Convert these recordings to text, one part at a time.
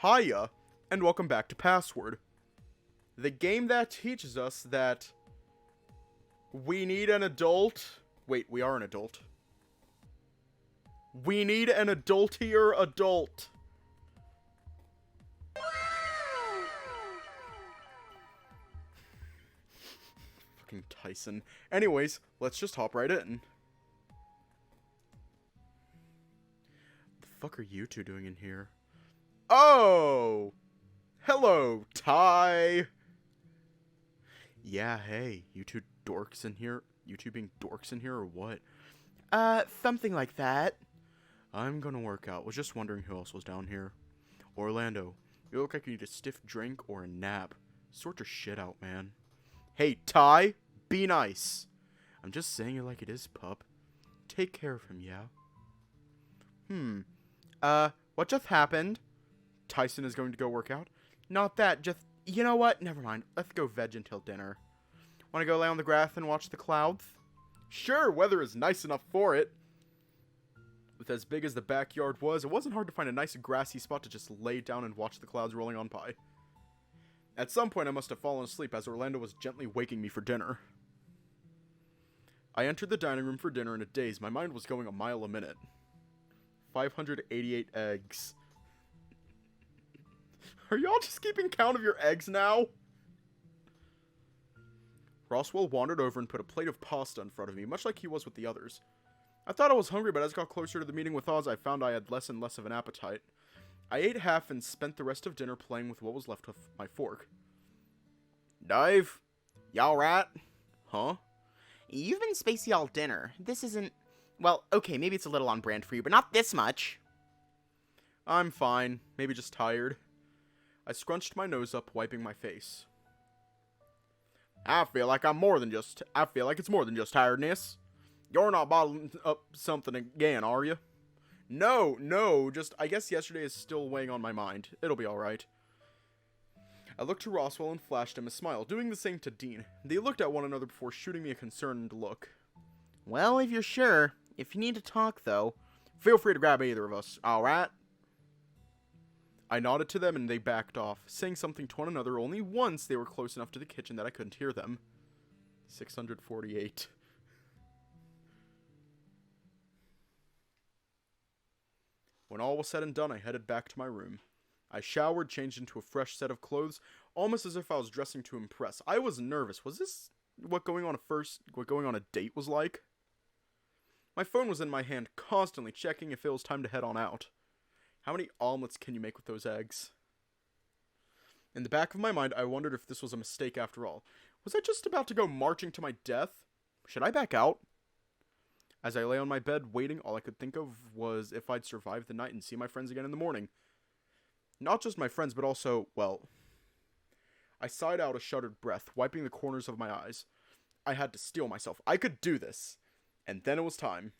Hiya, and welcome back to Password, the game that teaches us that we need an adult. Wait, we are an adult. We need an adultier adult. Fucking Tyson. Anyways, let's just hop right in. The fuck are you two doing in here? Oh! Hello, Ty! Yeah, hey, you two dorks in here? You two being dorks in here or what? Something like that. I'm gonna work out. Was just wondering who else was down here. Orlando, you look like you need a stiff drink or a nap. Sort your shit out, man. Hey, Ty, be nice. I'm just saying it like it is, pup. Take care of him, yeah? What just happened? Tyson is going to go work out? Not that, just, you know what? Never mind. Let's go veg until dinner. Want to go lay on the grass and watch the clouds? Sure, weather is nice enough for it. With as big as the backyard was, it wasn't hard to find a nice grassy spot to just lay down and watch the clouds rolling on by. At some point I must have fallen asleep as Orlando was gently waking me for dinner. I entered the dining room for dinner in a daze. My mind was going a mile a minute. 588 eggs. Are y'all just keeping count of your eggs now? Roswell wandered over and put a plate of pasta in front of me, much like he was with the others. I thought I was hungry, but as I got closer to the meeting with Oz, I found I had less and less of an appetite. I ate half and spent the rest of dinner playing with what was left of my fork. Dave? Y'all right? Huh? You've been spacey all dinner. This isn't... Well, okay, maybe it's a little on brand for you, but not this much. I'm fine. Maybe just tired. I scrunched my nose up, wiping my face. I feel like it's more than just tiredness. You're not bottling up something again, are you? No, just I guess yesterday is still weighing on my mind. It'll be alright. I looked to Roswell and flashed him a smile, doing the same to Dean. They looked at one another before shooting me a concerned look. Well, if you're sure. If you need to talk, though. Feel free to grab either of us, alright? I nodded to them and they backed off, saying something to one another. Only once they were close enough to the kitchen that I couldn't hear them. 648. When all was said and done, I headed back to my room. I showered, changed into a fresh set of clothes, almost as if I was dressing to impress. I was nervous. Was this what going on a date was like? My phone was in my hand, constantly checking if it was time to head on out. How many omelets can you make with those eggs? In the back of my mind, I wondered if this was a mistake after all. Was I just about to go marching to my death? Should I back out? As I lay on my bed waiting, all I could think of was if I'd survive the night and see my friends again in the morning. Not just my friends, but also, well... I sighed out a shuddered breath, wiping the corners of my eyes. I had to steel myself. I could do this. And then it was time.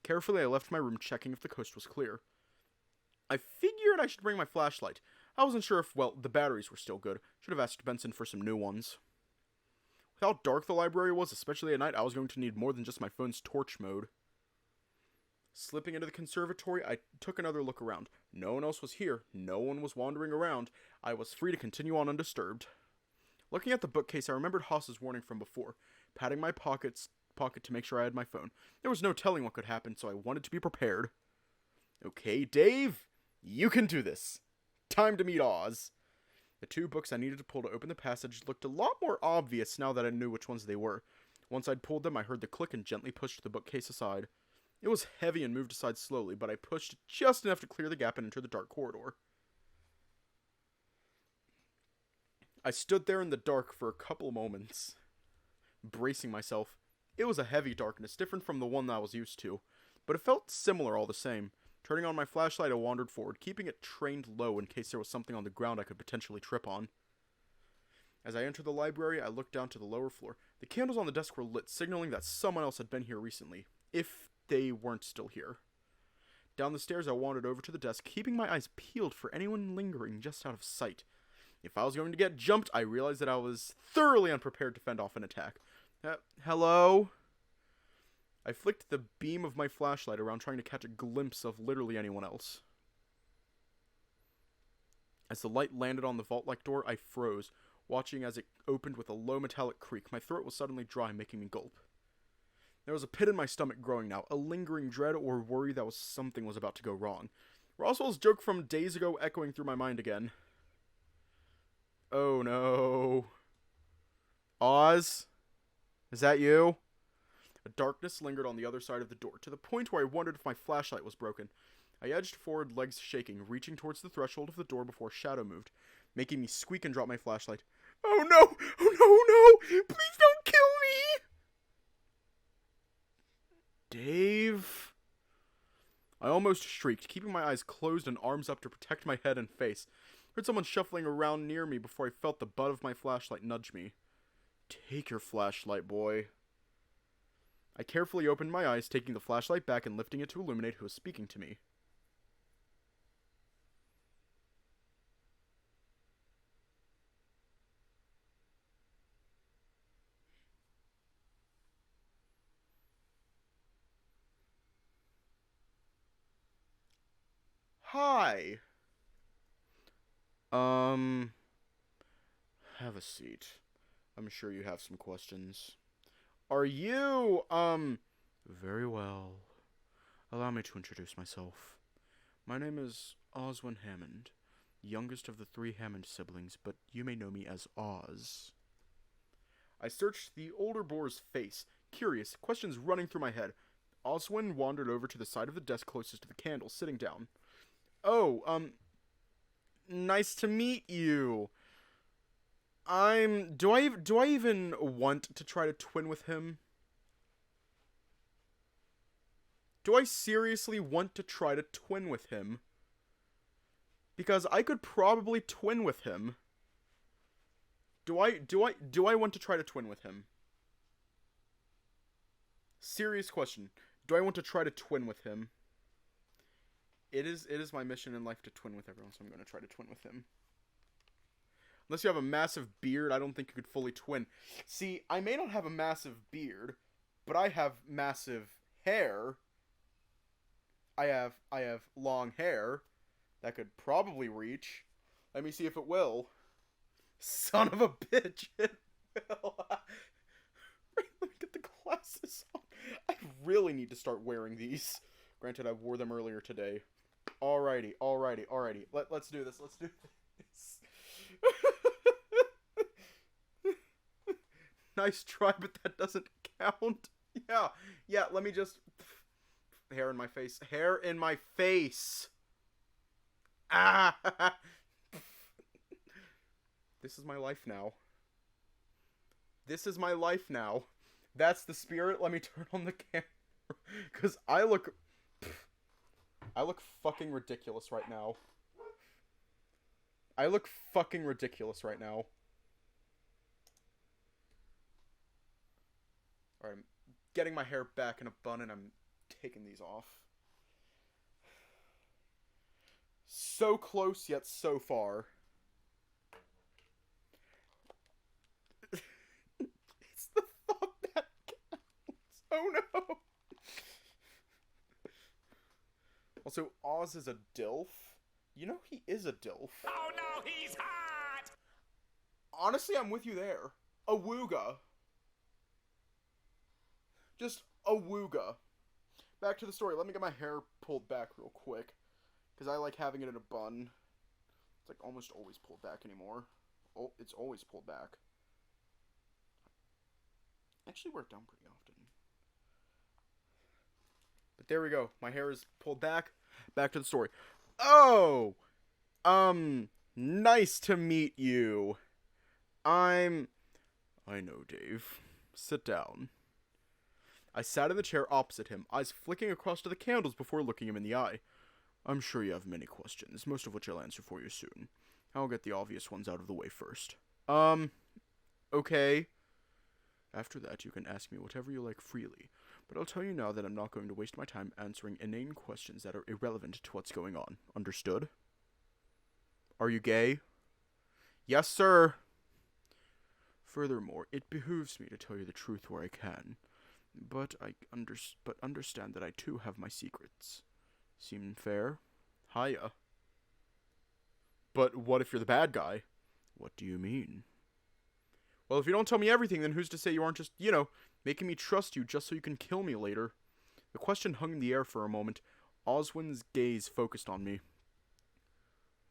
Carefully, I left my room, checking if the coast was clear. I figured I should bring my flashlight. I wasn't sure if, well, the batteries were still good. Should have asked Benson for some new ones. With how dark the library was, especially at night, I was going to need more than just my phone's torch mode. Slipping into the conservatory, I took another look around. No one else was here. No one was wandering around. I was free to continue on undisturbed. Looking at the bookcase, I remembered Haas's warning from before, patting my pocket to make sure I had my phone. There was no telling what could happen, so I wanted to be prepared. Okay, Dave, you can do this. Time to meet Oz. The two books I needed to pull to open the passage looked a lot more obvious now that I knew which ones they were. Once I'd pulled them, I heard the click and gently pushed the bookcase aside. It was heavy and moved aside slowly, but I pushed just enough to clear the gap and enter the dark corridor. I stood there in the dark for a couple moments, bracing myself. It was a heavy darkness, different from the one that I was used to, but it felt similar all the same. Turning on my flashlight, I wandered forward, keeping it trained low in case there was something on the ground I could potentially trip on. As I entered the library, I looked down to the lower floor. The candles on the desk were lit, signaling that someone else had been here recently, if they weren't still here. Down the stairs, I wandered over to the desk, keeping my eyes peeled for anyone lingering just out of sight. If I was going to get jumped, I realized that I was thoroughly unprepared to fend off an attack. Hello? I flicked the beam of my flashlight around, trying to catch a glimpse of literally anyone else. As the light landed on the vault-like door, I froze, watching as it opened with a low metallic creak. My throat was suddenly dry, making me gulp. There was a pit in my stomach growing now, a lingering dread or worry that something was about to go wrong. Roswell's joke from days ago echoing through my mind again. Oh no. Oz? Is that you? A darkness lingered on the other side of the door, to the point where I wondered if my flashlight was broken. I edged forward, legs shaking, reaching towards the threshold of the door before a shadow moved, making me squeak and drop my flashlight. Oh no! Oh no, no! Please don't kill me! Dave? I almost shrieked, keeping my eyes closed and arms up to protect my head and face. I heard someone shuffling around near me before I felt the butt of my flashlight nudge me. Take your flashlight, boy. I carefully opened my eyes, taking the flashlight back and lifting it to illuminate who was speaking to me. Hi. Have a seat. I'm sure you have some questions. Are you, Very well. Allow me to introduce myself. My name is Oswin Hammond, youngest of the 3 Hammond siblings, but you may know me as Oz. I searched the older boar's face, curious, questions running through my head. Oswin wandered over to the side of the desk closest to the candle, sitting down. Oh, nice to meet you. Do I even want to try to twin with him? Do I seriously want to try to twin with him? Because I could probably twin with him. Do I want to try to twin with him? Serious question. Do I want to try to twin with him? It is my mission in life to twin with everyone, so I'm going to try to twin with him. Unless you have a massive beard, I don't think you could fully twin. See, I may not have a massive beard, but I have massive hair. I have long hair that could probably reach. Let me see if it will. Son of a bitch, it will. Let me get the glasses on. I really need to start wearing these. Granted, I wore them earlier today. Alrighty. Let's do this. Nice try, but that doesn't count. Yeah, let me just... Hair in my face. Hair in my face! Ah! This is my life now. That's the spirit. Let me turn on the camera. Because I look fucking ridiculous right now. Alright, I'm getting my hair back in a bun and I'm taking these off. So close, yet so far. It's the thought that counts. Oh no! Also, Oz is a DILF. You know he is a DILF. Oh no, he's hot! Honestly, I'm with you there. A wooga. Just a wooga. Back to the story. Let me get my hair pulled back real quick. Because I like having it in a bun. It's like almost always pulled back anymore. Oh, it's always pulled back. I actually wear it down pretty often. But there we go. My hair is pulled back. Back to the story. Oh! Nice to meet you. I know, Dave. Sit down. I sat in the chair opposite him, eyes flicking across to the candles before looking him in the eye. I'm sure you have many questions, most of which I'll answer for you soon. I'll get the obvious ones out of the way first. Okay. After that, you can ask me whatever you like freely, but I'll tell you now that I'm not going to waste my time answering inane questions that are irrelevant to what's going on. Understood? Are you gay? Yes, sir. Furthermore, it behooves me to tell you the truth where I can. But understand that I too have my secrets. Seem fair? Hiya. But what if you're the bad guy? What do you mean? Well, if you don't tell me everything, then who's to say you aren't just, making me trust you just so you can kill me later? The question hung in the air for a moment. Oswin's gaze focused on me.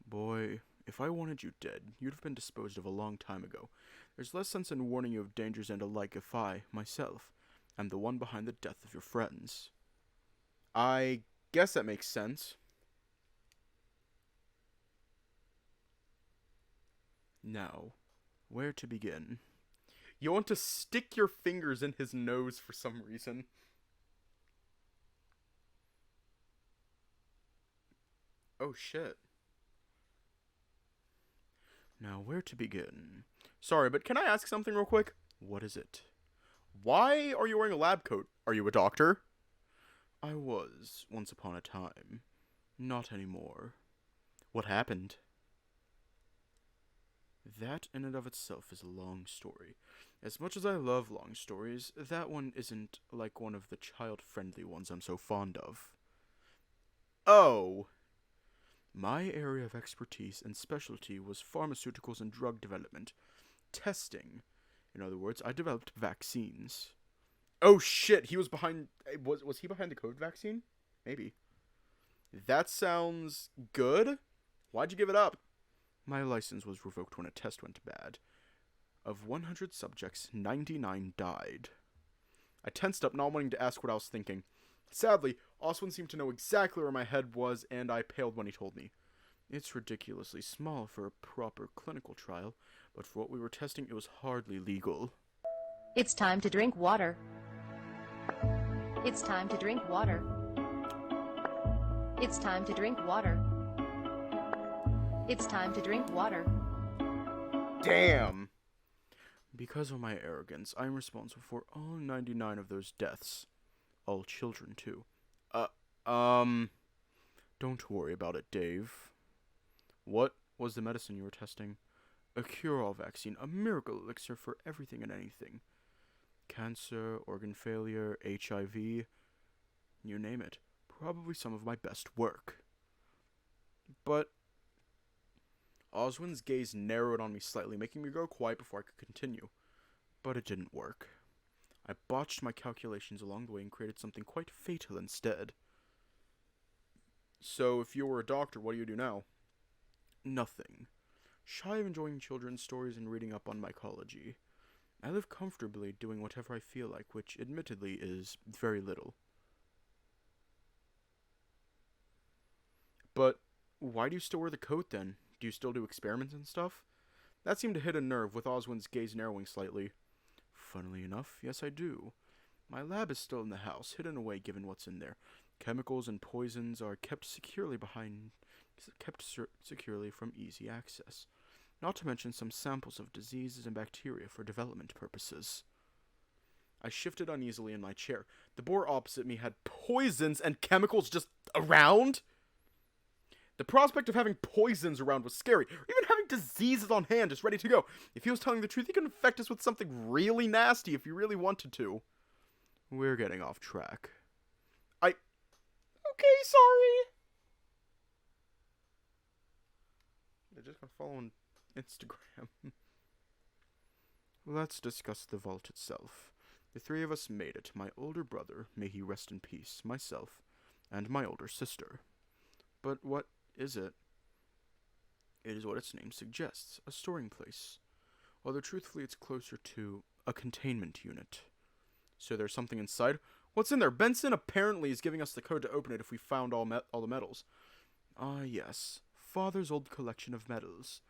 Boy, if I wanted you dead, you'd have been disposed of a long time ago. There's less sense in warning you of dangers and alike if I, myself, am the one behind the death of your friends. I guess that makes sense. Now, where to begin? You want to stick your fingers in his nose for some reason. Oh shit. Now, where to begin? Sorry, but can I ask something real quick? What is it? Why are you wearing a lab coat? Are you a doctor? I was, once upon a time. Not anymore. What happened? That in and of itself is a long story. As much as I love long stories, that one isn't like one of the child-friendly ones I'm so fond of. Oh! My area of expertise and specialty was pharmaceuticals and drug development. Testing. In other words, I developed vaccines. Oh shit, he was behind... Was he behind the COVID vaccine? Maybe. That sounds good. Why'd you give it up? My license was revoked when a test went bad. Of 100 subjects, 99 died. I tensed up, not wanting to ask what I was thinking. Sadly, Oswin seemed to know exactly where my head was, and I paled when he told me. It's ridiculously small for a proper clinical trial, but for what we were testing, it was hardly legal. It's time to drink water. It's time to drink water. It's time to drink water. It's time to drink water. Damn! Because of my arrogance, I am responsible for all 99 of those deaths. All children, too. Don't worry about it, Dave. What was the medicine you were testing? A cure-all vaccine, a miracle elixir for everything and anything. Cancer, organ failure, HIV, you name it. Probably some of my best work. But Oswin's gaze narrowed on me slightly, making me go quiet before I could continue. But it didn't work. I botched my calculations along the way and created something quite fatal instead. So, if you were a doctor, what do you do now? Nothing. Shy of enjoying children's stories and reading up on mycology. I live comfortably doing whatever I feel like, which admittedly is very little. But why do you still wear the coat then? Do you still do experiments and stuff? That seemed to hit a nerve, with Oswin's gaze narrowing slightly. Funnily enough, yes I do. My lab is still in the house, hidden away given what's in there. Chemicals and poisons are kept securely from easy access. Not to mention some samples of diseases and bacteria for development purposes. I shifted uneasily in my chair. The boar opposite me had poisons and chemicals just around? The prospect of having poisons around was scary, or even having diseases on hand just ready to go. If he was telling the truth, he could infect us with something really nasty if he really wanted to. We're getting off track. Okay, sorry. I just got follow on Instagram. Let's discuss the vault itself. The three of us made it. My older brother, may he rest in peace, myself, and my older sister. But what is it? It is what its name suggests, a storing place. Although truthfully it's closer to a containment unit. So there's something inside? What's in there? Benson apparently is giving us the code to open it if we found all the medals. Ah, yes. Father's old collection of medals.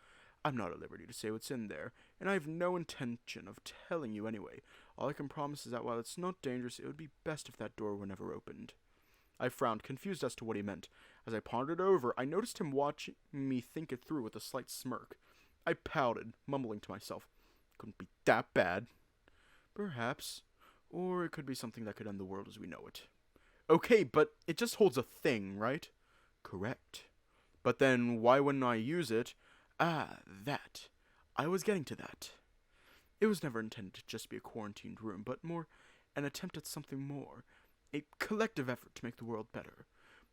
I'm not at liberty to say what's in there, and I have no intention of telling you anyway. All I can promise is that while it's not dangerous, it would be best if that door were never opened. I frowned, confused as to what he meant. As I pondered over, I noticed him watching me think it through with a slight smirk. I pouted, mumbling to myself. Couldn't be that bad. Perhaps. Or it could be something that could end the world as we know it. Okay, but it just holds a thing, right? Correct. But then why wouldn't I use it? Ah, that. I was getting to that. It was never intended to just be a quarantined room, but more an attempt at something more. A collective effort to make the world better.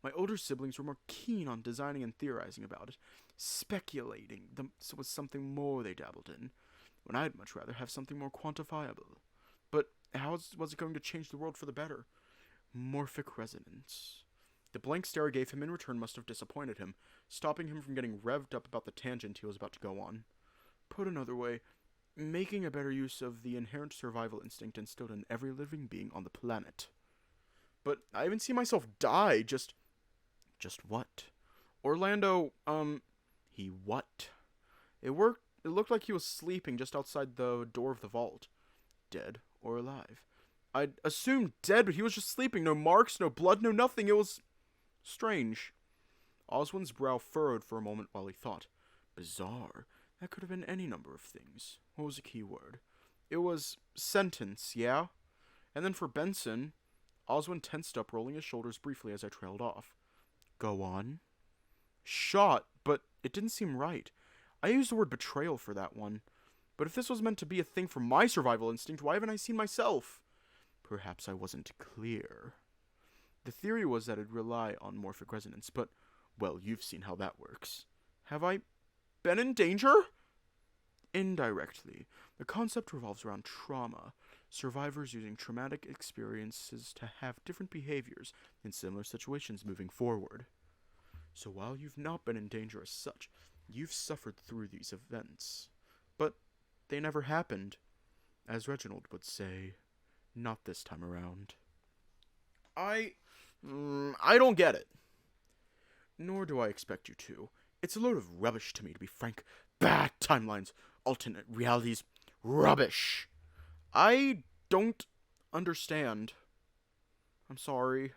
My older siblings were more keen on designing and theorizing about it. speculating was something more they dabbled in, when I'd much rather have something more quantifiable. But how was it going to change the world for the better? Morphic resonance. The blank stare I gave him in return must have disappointed him, stopping him from getting revved up about the tangent he was about to go on. Put another way, making a better use of the inherent survival instinct instilled in every living being on the planet. But I even see myself die, just what? Orlando, he what? It looked like he was sleeping just outside the door of the vault. Dead or alive. I'd assumed dead, but he was just sleeping. No marks, no blood, no nothing. It was strange. Oswin's brow furrowed for a moment while he thought. Bizarre. That could have been any number of things. What was the key word? It was sentence, yeah? And then for Benson, Oswin tensed up, rolling his shoulders briefly as I trailed off. Go on. Shot, but it didn't seem right. I used the word betrayal for that one. But if this was meant to be a thing for my survival instinct, why haven't I seen myself? Perhaps I wasn't clear. The theory was that it'd rely on morphic resonance, but, well, you've seen how that works. Have I been in danger? Indirectly. The concept revolves around trauma. Survivors using traumatic experiences to have different behaviors in similar situations moving forward. So while you've not been in danger as such, you've suffered through these events. But they never happened. As Reginald would say, not this time around. I don't get it. Nor do I expect you to. It's a load of rubbish to me, to be frank. Bad timelines, alternate realities, rubbish. I don't understand. I'm sorry.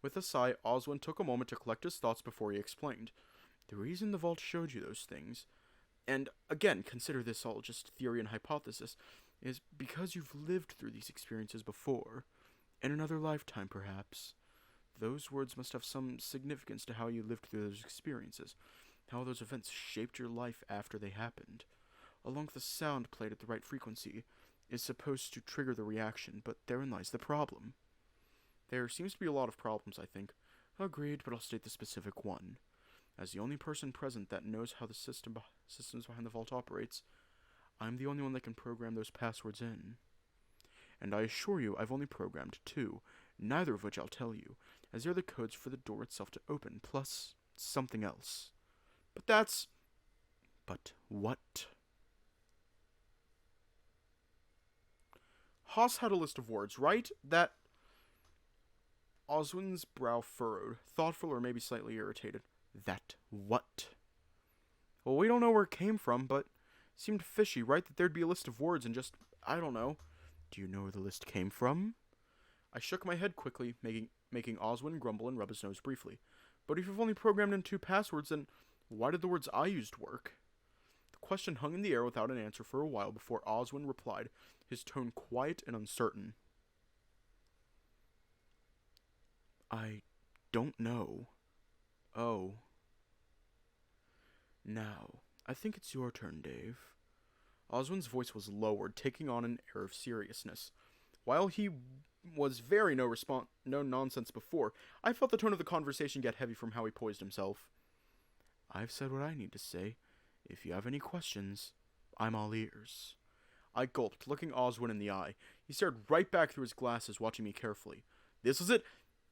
With a sigh, Oswin took a moment to collect his thoughts before he explained. The reason the vault showed you those things, and again, consider this all just theory and hypothesis, is because you've lived through these experiences before. In another lifetime, perhaps. Those words must have some significance to how you lived through those experiences, how those events shaped your life after they happened. Along with the sound played at the right frequency is supposed to trigger the reaction, but therein lies the problem. There seems to be a lot of problems, I think. Agreed, but I'll state the specific one. As the only person present that knows how the systems behind the vault operates, I'm the only one that can program those passwords in. And I assure you, I've only programmed 2, neither of which I'll tell you, as they're the codes for the door itself to open, plus something else. But what? Haas had a list of words, right? That... Oswin's brow furrowed, thoughtful or maybe slightly irritated. That what? Well, we don't know where it came from, but it seemed fishy, right? That there'd be a list of words and just, I don't know. Do you know where the list came from? I shook my head quickly, making Oswin grumble and rub his nose briefly. But if you've only programmed in 2 passwords, then why did the words I used work? The question hung in the air without an answer for a while before Oswin replied, his tone quiet and uncertain. I don't know. Oh. Now, I think it's your turn, Dave. Oswin's voice was lowered, taking on an air of seriousness. While he was very no nonsense before, I felt the tone of the conversation get heavy from how he poised himself. I've said what I need to say. If you have any questions, I'm all ears. I gulped, looking Oswin in the eye. He stared right back through his glasses, watching me carefully. This was it.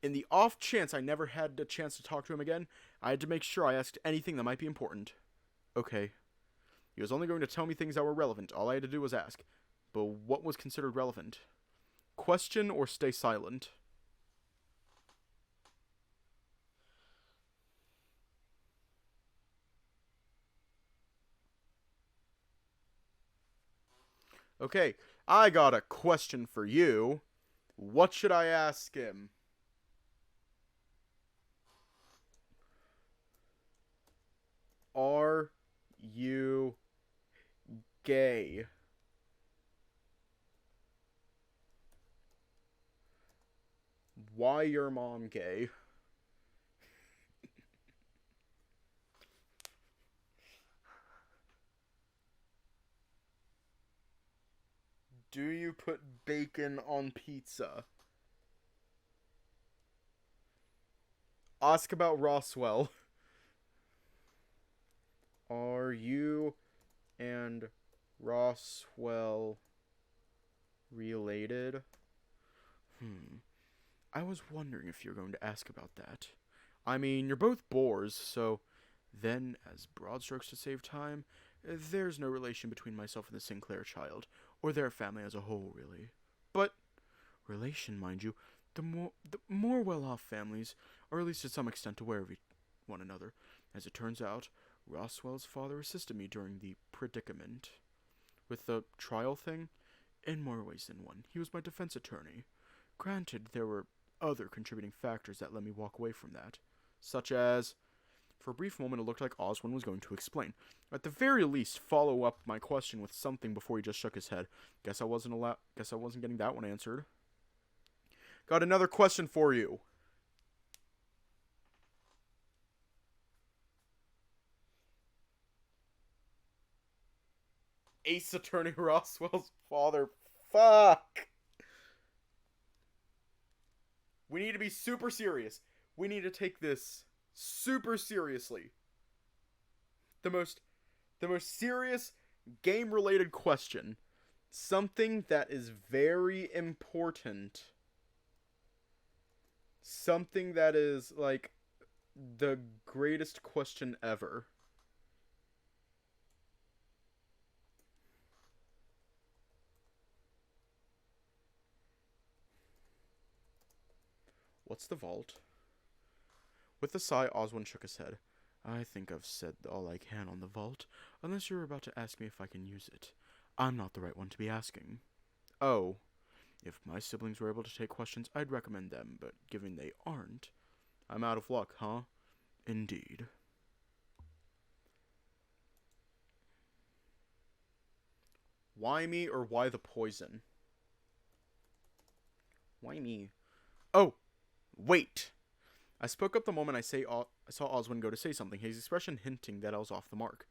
In the off chance I never had a chance to talk to him again, I had to make sure I asked anything that might be important. Okay. He was only going to tell me things that were relevant. All I had to do was ask. But what was considered relevant? Question or stay silent? Okay, I got a question for you. What should I ask him? Are you gay? Why your mom gay? Do you put bacon on pizza? Ask about Roswell. Are you and Roswell related? I was wondering if you're going to ask about that. I mean, you're both boars, so then, as broad strokes to save time, there's no relation between myself and the Sinclair child, or their family as a whole, really. But relation, mind you, the more well-off families are at least to some extent aware of one another. As it turns out, Roswell's father assisted me during the predicament. With the trial thing, in more ways than one, he was my defense attorney. Granted, there were other contributing factors that let me walk away from that, such as... For a brief moment, it looked like Oswin was going to explain. At the very least, follow up my question with something before he just shook his head. Guess I wasn't getting that one answered. Got another question for you. Ace Attorney Roswell's father. Fuck. We need to be super serious. We need to take this super seriously. The most serious game-related question. Something that is very important. Something that is, like, the greatest question ever. What's the vault? With a sigh, Oswin shook his head. I think I've said all I can on the vault, unless you're about to ask me if I can use it. I'm not the right one to be asking. Oh. If my siblings were able to take questions, I'd recommend them, but given they aren't, I'm out of luck, huh? Indeed. Why me or why the poison? Why me? Oh! Wait! I spoke up the moment I saw Oswin go to say something, his expression hinting that I was off the mark.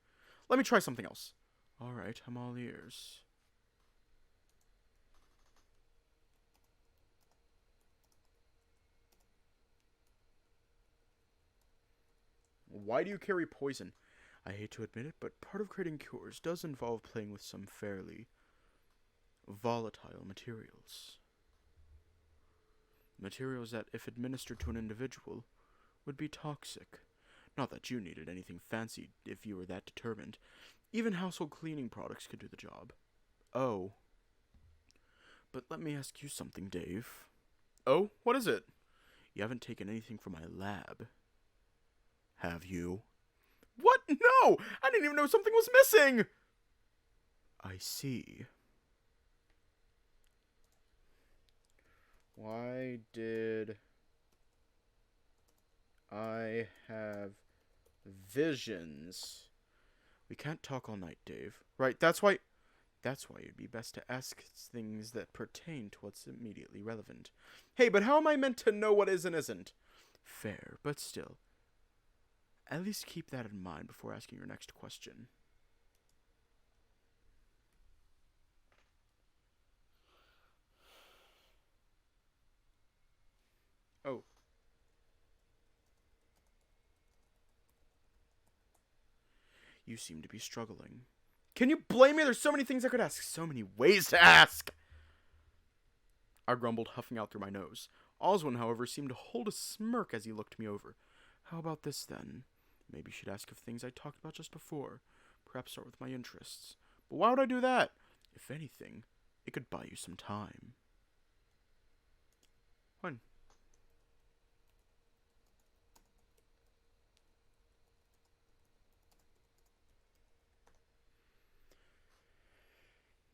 Let me try something else. Alright, I'm all ears. Why do you carry poison? I hate to admit it, but part of creating cures does involve playing with some fairly volatile materials. Materials that, if administered to an individual, would be toxic. Not that you needed anything fancy if you were that determined. Even household cleaning products could do the job. Oh. But let me ask you something, Dave. Oh? What is it? You haven't taken anything from my lab. Have you? What? No! I didn't even know something was missing! I see. Why did I have visions? We can't talk all night, Dave. Right, that's why it'd be best to ask things that pertain to what's immediately relevant. Hey, but how am I meant to know what is and isn't? Fair, but still. At least keep that in mind before asking your next question. Oh. You seem to be struggling. Can you blame me? There's so many things I could ask. So many ways to ask. I grumbled, huffing out through my nose. Oswin, however, seemed to hold a smirk as he looked me over. How about this, then? Maybe you should ask of things I talked about just before. Perhaps start with my interests. But why would I do that? If anything, it could buy you some time. When?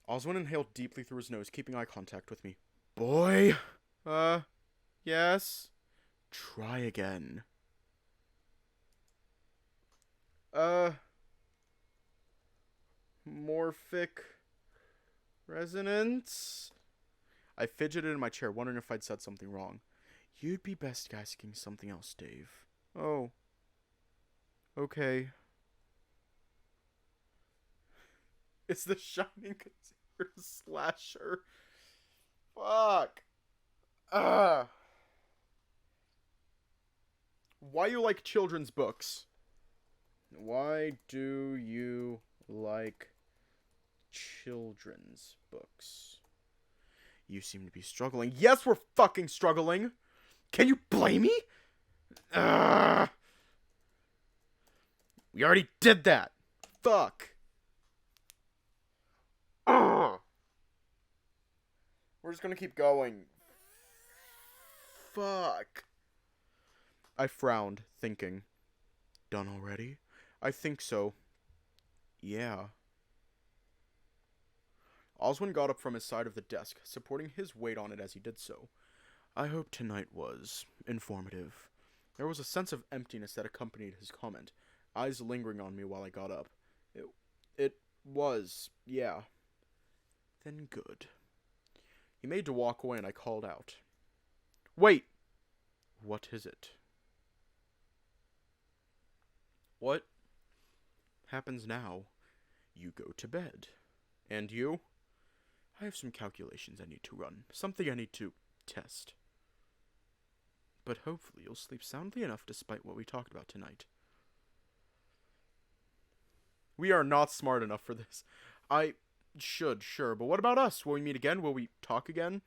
Oswin inhaled deeply through his nose, keeping eye contact with me. Boy! Yes? Try again. Morphic resonance? I fidgeted in my chair, wondering if I'd said something wrong. You'd be best asking something else, Dave. Oh. Okay. It's the Shining Consider slasher. Fuck. Why you like children's books? Why do you like children's books? You seem to be struggling. Yes, we're fucking struggling! Can you blame me? Ugh. We already did that! Fuck! Ugh. We're just gonna keep going. Fuck. I frowned, thinking. Done already? I think so. Yeah. Oswin got up from his side of the desk, supporting his weight on it as he did so. I hope tonight was informative. There was a sense of emptiness that accompanied his comment, eyes lingering on me while I got up. It was, yeah. Then good. He made to walk away and I called out. Wait! What is it? What happens now? You go to bed. And you? I have some calculations I need to run. Something I need to test. But hopefully you'll sleep soundly enough despite what we talked about tonight. We are not smart enough for this. I should, sure. But what about us? Will we meet again? Will we talk again?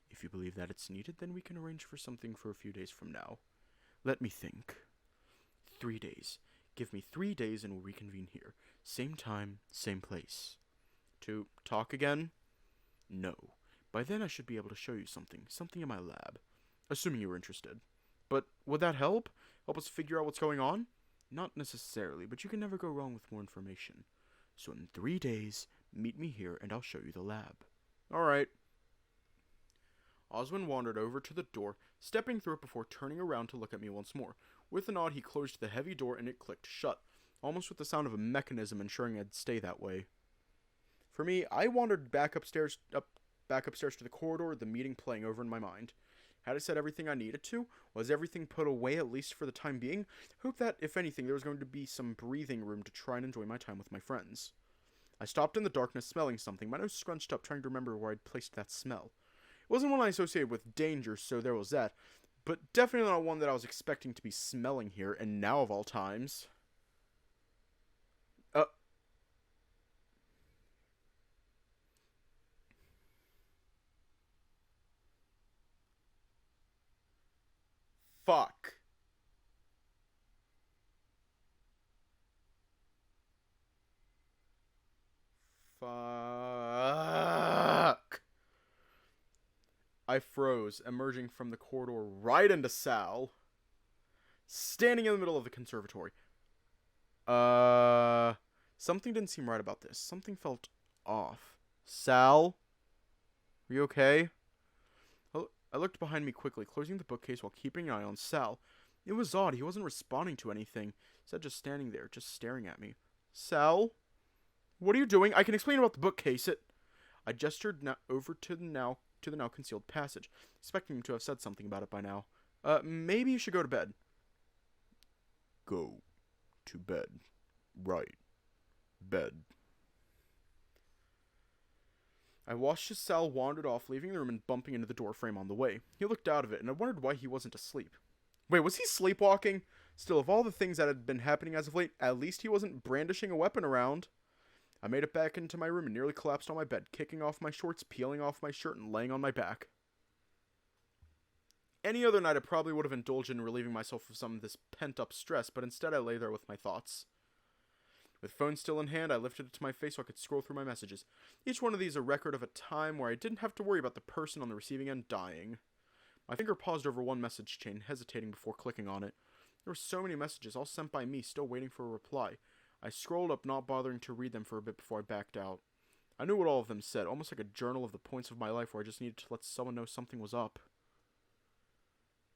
If you believe that it's needed, then we can arrange for something for a few days from now. Let me think. 3 days. Give me 3 days and we'll reconvene here. Same time, same place. To talk again? No. By then I should be able to show you something. Something in my lab. Assuming you were interested. But would that help? Help us figure out what's going on? Not necessarily, but you can never go wrong with more information. So in 3 days, meet me here and I'll show you the lab. Alright. Oswin wandered over to the door, stepping through it before turning around to look at me once more. With a nod, he closed the heavy door and it clicked shut, almost with the sound of a mechanism ensuring I'd stay that way. For me, I wandered back upstairs to the corridor, the meeting playing over in my mind. Had I said everything I needed to? Was everything put away, at least for the time being? Hope that, if anything, there was going to be some breathing room to try and enjoy my time with my friends. I stopped in the darkness, smelling something, my nose scrunched up, trying to remember where I'd placed that smell. It wasn't one I associated with danger, so there was that, but definitely not one that I was expecting to be smelling here, and now of all times. Fuck. Fuck. I froze, emerging from the corridor right into Sal, standing in the middle of the conservatory. Something didn't seem right about this. Something felt off. Sal? Are you okay? I looked behind me quickly, closing the bookcase while keeping an eye on Sal. It was odd. He wasn't responding to anything. Instead, just standing there, just staring at me. Sal? What are you doing? I can explain about the bookcase. I gestured over to the now concealed passage, expecting him to have said something about it by now. Maybe you should go to bed. Go to bed. Right. Bed. I watched as Sal wandered off, leaving the room and bumping into the door frame on the way. He looked out of it, and I wondered why he wasn't asleep. Wait, was he sleepwalking? Still, of all the things that had been happening as of late, at least he wasn't brandishing a weapon around. I made it back into my room and nearly collapsed on my bed, kicking off my shorts, peeling off my shirt, and laying on my back. Any other night I probably would have indulged in relieving myself of some of this pent-up stress, but instead I lay there with my thoughts. With phone still in hand, I lifted it to my face so I could scroll through my messages. Each one of these a record of a time where I didn't have to worry about the person on the receiving end dying. My finger paused over one message chain, hesitating before clicking on it. There were so many messages, all sent by me, still waiting for a reply. I scrolled up, not bothering to read them for a bit before I backed out. I knew what all of them said, almost like a journal of the points of my life where I just needed to let someone know something was up.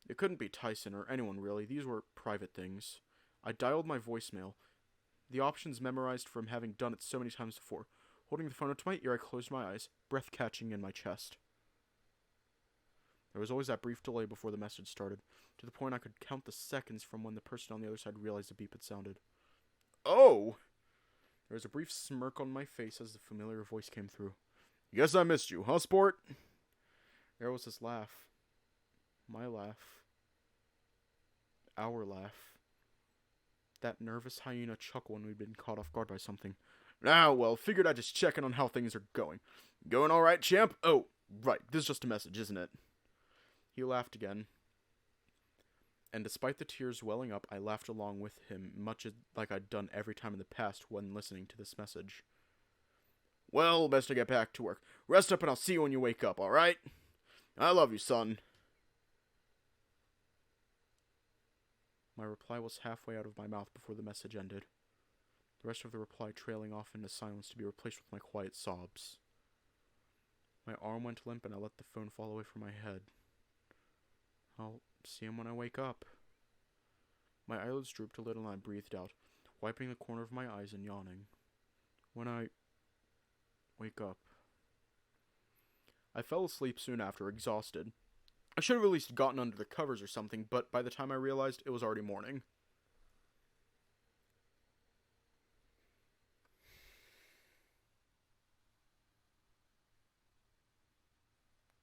It couldn't be Tyson or anyone really, these were private things. I dialed my voicemail, the options memorized from having done it so many times before. Holding the phone up to my ear, I closed my eyes, breath catching in my chest. There was always that brief delay before the message started, to the point I could count the seconds from when the person on the other side realized the beep had sounded. Oh! There was a brief smirk on my face as the familiar voice came through. Guess I missed you, huh, sport? There was his laugh. My laugh. Our laugh. That nervous hyena chuckle when we'd been caught off guard by something. Ah, well, figured I'd just check in on how things are going. Going all right, champ? Oh, right, this is just a message, isn't it? He laughed again. And despite the tears welling up, I laughed along with him, like I'd done every time in the past when listening to this message. Well, best to get back to work. Rest up and I'll see you when you wake up, alright? I love you, son. My reply was halfway out of my mouth before the message ended. The rest of the reply trailing off into silence to be replaced with my quiet sobs. My arm went limp and I let the phone fall away from my head. I'll see him when I wake up. My eyelids drooped a little and I breathed out, wiping the corner of my eyes and yawning. When I wake up. I fell asleep soon after, exhausted. I should have at least gotten under the covers or something, but by the time I realized, it was already morning.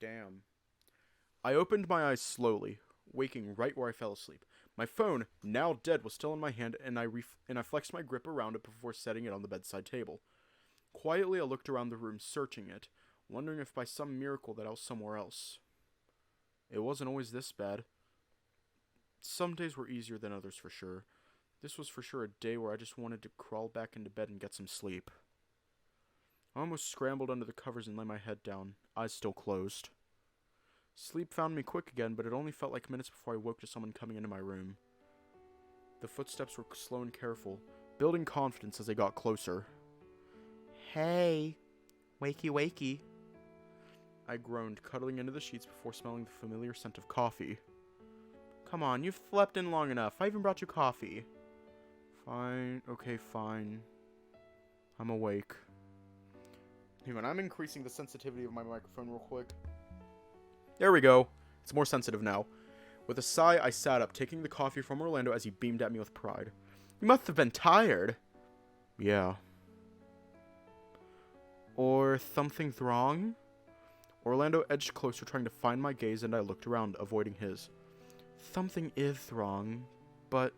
Damn. I opened my eyes slowly, waking right where I fell asleep. My phone, now dead, was still in my hand, and I flexed my grip around it before setting it on the bedside table. Quietly, I looked around the room, searching it, wondering if by some miracle that I was somewhere else. It wasn't always this bad. Some days were easier than others for sure. This was for sure a day where I just wanted to crawl back into bed and get some sleep. I almost scrambled under the covers and lay my head down, eyes still closed. Sleep found me quick again, but it only felt like minutes before I woke to someone coming into my room. The footsteps were slow and careful, building confidence as they got closer. Hey, wakey wakey. I groaned, cuddling into the sheets before smelling the familiar scent of coffee. Come on, you've slept in long enough. I even brought you coffee. Fine, okay, fine. I'm awake. Hang on, I'm increasing the sensitivity of my microphone real quick. There we go. It's more sensitive now. With a sigh, I sat up, taking the coffee from Orlando as he beamed at me with pride. You must have been tired. Yeah. Or something's wrong? Orlando edged closer, trying to find my gaze, and I looked around, avoiding his. Something is wrong, but...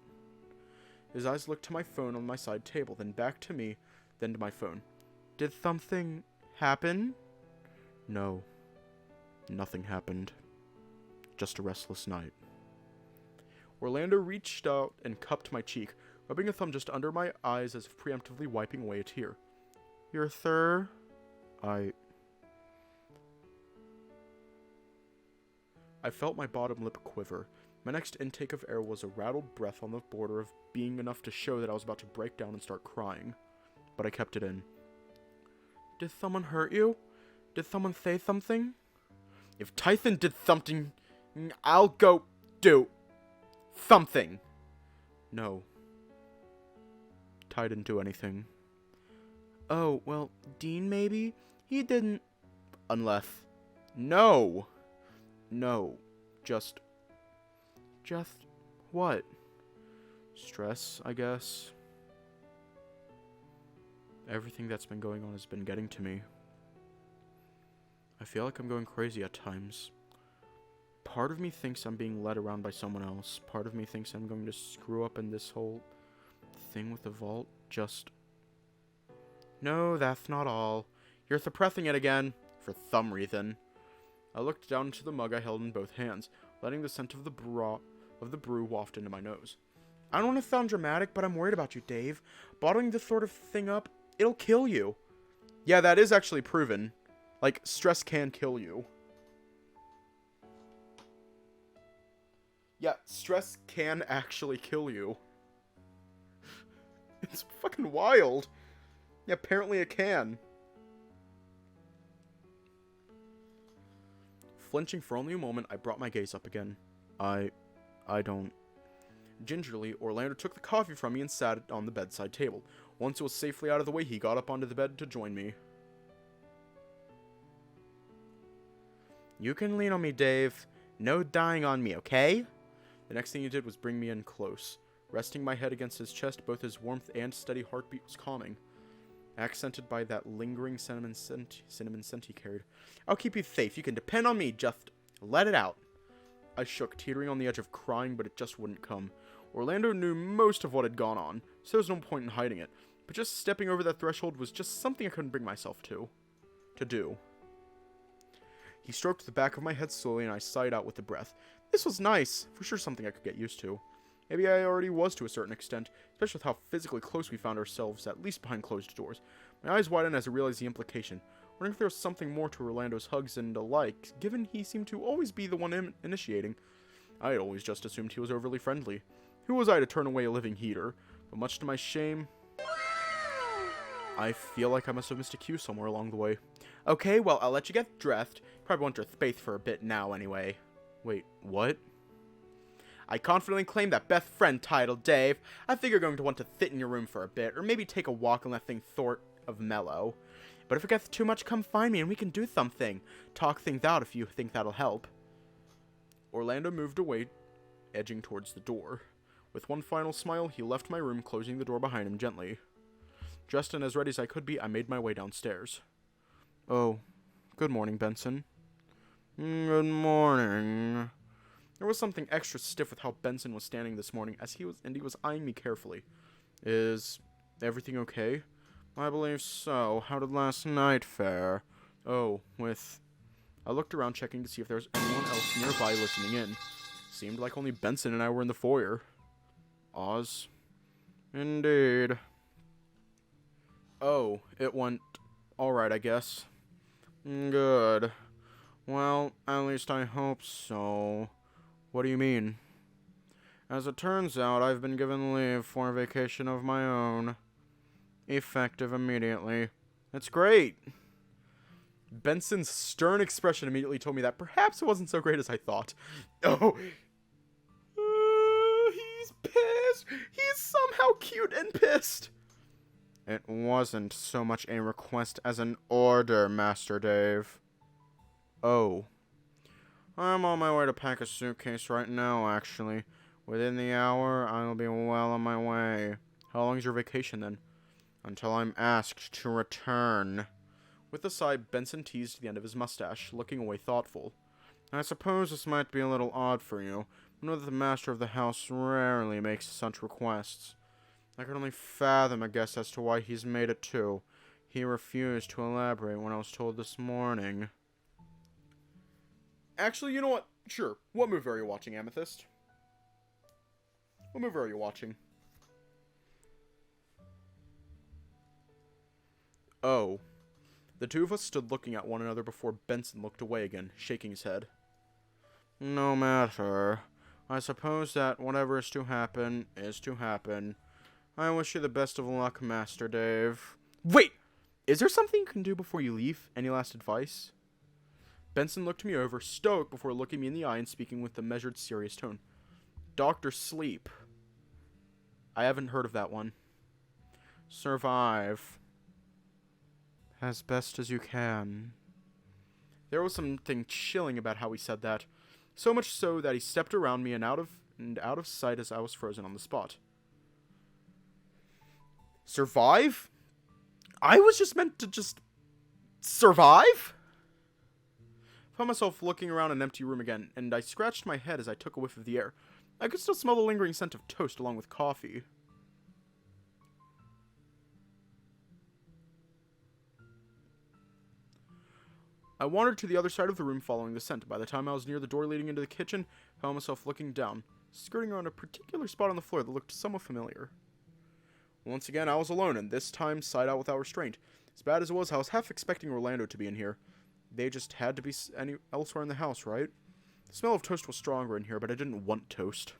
His eyes looked to my phone on my side table, then back to me, then to my phone. Did something happen? No. Nothing happened. Just a restless night. Orlando reached out and cupped my cheek, rubbing a thumb just under my eyes as if preemptively wiping away a tear. Your thir? I felt my bottom lip quiver. My next intake of air was a rattled breath on the border of being enough to show that I was about to break down and start crying. But I kept it in. Did someone hurt you? Did someone say something? If Tyson did something, I'll go do something. No. Ty didn't do anything. Oh, well, Dean maybe? He didn't... Unless... No. No. Just what? Stress, I guess. Everything that's been going on has been getting to me. I feel like I'm going crazy at times. Part of me thinks I'm being led around by someone else. Part of me thinks I'm going to screw up in this whole thing with the vault. No, that's not all. You're suppressing it again. For some reason. I looked down into the mug I held in both hands, letting the scent of the brew waft into my nose. I don't want to sound dramatic, but I'm worried about you, Dave. Bottling this sort of thing up, it'll kill you. Yeah, that is actually proven. Like, stress can kill you. Yeah, stress can actually kill you. It's fucking wild. Yeah, apparently it can. Flinching for only a moment, I brought my gaze up again. I don't... Gingerly, Orlando took the coffee from me and sat it on the bedside table. Once it was safely out of the way, he got up onto the bed to join me. You can lean on me, Dave. No dying on me, okay? The next thing he did was bring me in close. Resting my head against his chest, both his warmth and steady heartbeat was calming. Accented by that lingering cinnamon scent he carried. I'll keep you safe. You can depend on me. Just let it out. I shook, teetering on the edge of crying, but it just wouldn't come. Orlando knew most of what had gone on, so there was no point in hiding it. But just stepping over that threshold was just something I couldn't bring myself to do. He stroked the back of my head slowly, and I sighed out with a breath. This was nice. For sure something I could get used to. Maybe I already was to a certain extent, especially with how physically close we found ourselves, at least behind closed doors. My eyes widened as I realized the implication, wondering if there was something more to Orlando's hugs and the like, given he seemed to always be the one initiating. I had always just assumed he was overly friendly. Who was I to turn away a living heater? But much to my shame, I feel like I must have missed a cue somewhere along the way. Okay, well, I'll let you get dressed. Probably want your space for a bit now, anyway. Wait, what? I confidently claim that best friend title, Dave. I figure you're going to want to sit in your room for a bit, or maybe take a walk and let things sort of mellow. But if it gets too much, come find me and we can do something. Talk things out if you think that'll help. Orlando moved away, edging towards the door. With one final smile, he left my room, closing the door behind him gently. Dressed and as ready as I could be, I made my way downstairs. Oh, good morning, Benson. Good morning. There was something extra stiff with how Benson was standing this morning, as he was eyeing me carefully. Is everything okay? I believe so. How did last night fare? Oh, I looked around checking to see if there was anyone else nearby listening in. Seemed like only Benson and I were in the foyer. Oz? Indeed. Oh, it went alright, I guess. Good. Well, at least I hope so. What do you mean? As it turns out, I've been given leave for a vacation of my own. Effective immediately. That's great. Benson's stern expression immediately told me that perhaps it wasn't so great as I thought. Oh. He's pissed. He's somehow cute and pissed. It wasn't so much a request as an order, Master Dave. Oh. I'm on my way to pack a suitcase right now, actually. Within the hour, I'll be well on my way. How long's your vacation, then? Until I'm asked to return. With a sigh, Benson teased the end of his mustache, looking away thoughtful. I suppose this might be a little odd for you, but know that the master of the house rarely makes such requests. I can only fathom a guess as to why he's made it too. He refused to elaborate when I was told this morning. Actually, you know what? Sure. What movie are you watching, Amethyst? What movie are you watching? Oh. The two of us stood looking at one another before Benson looked away again, shaking his head. No matter. I suppose that whatever is to happen, is to happen. I wish you the best of luck, Master Dave. Wait! Is there something you can do before you leave? Any last advice? Benson looked me over, stoic, before looking me in the eye and speaking with a measured, serious tone. Dr. Sleep. I haven't heard of that one. Survive. As best as you can. There was something chilling about how he said that. So much so that he stepped around me and out of sight as I was frozen on the spot. Survive? I was just meant to just survive? I found myself looking around an empty room again, and I scratched my head as I took a whiff of the air. I could still smell the lingering scent of toast along with coffee. I wandered to the other side of the room following the scent. By the time I was near the door leading into the kitchen, I found myself looking down, skirting around a particular spot on the floor that looked somewhat familiar. Once again, I was alone, and this time sighed out without restraint. As bad as it was, I was half expecting Orlando to be in here. They just had to be elsewhere in the house, right? The smell of toast was stronger in here, but I didn't want toast.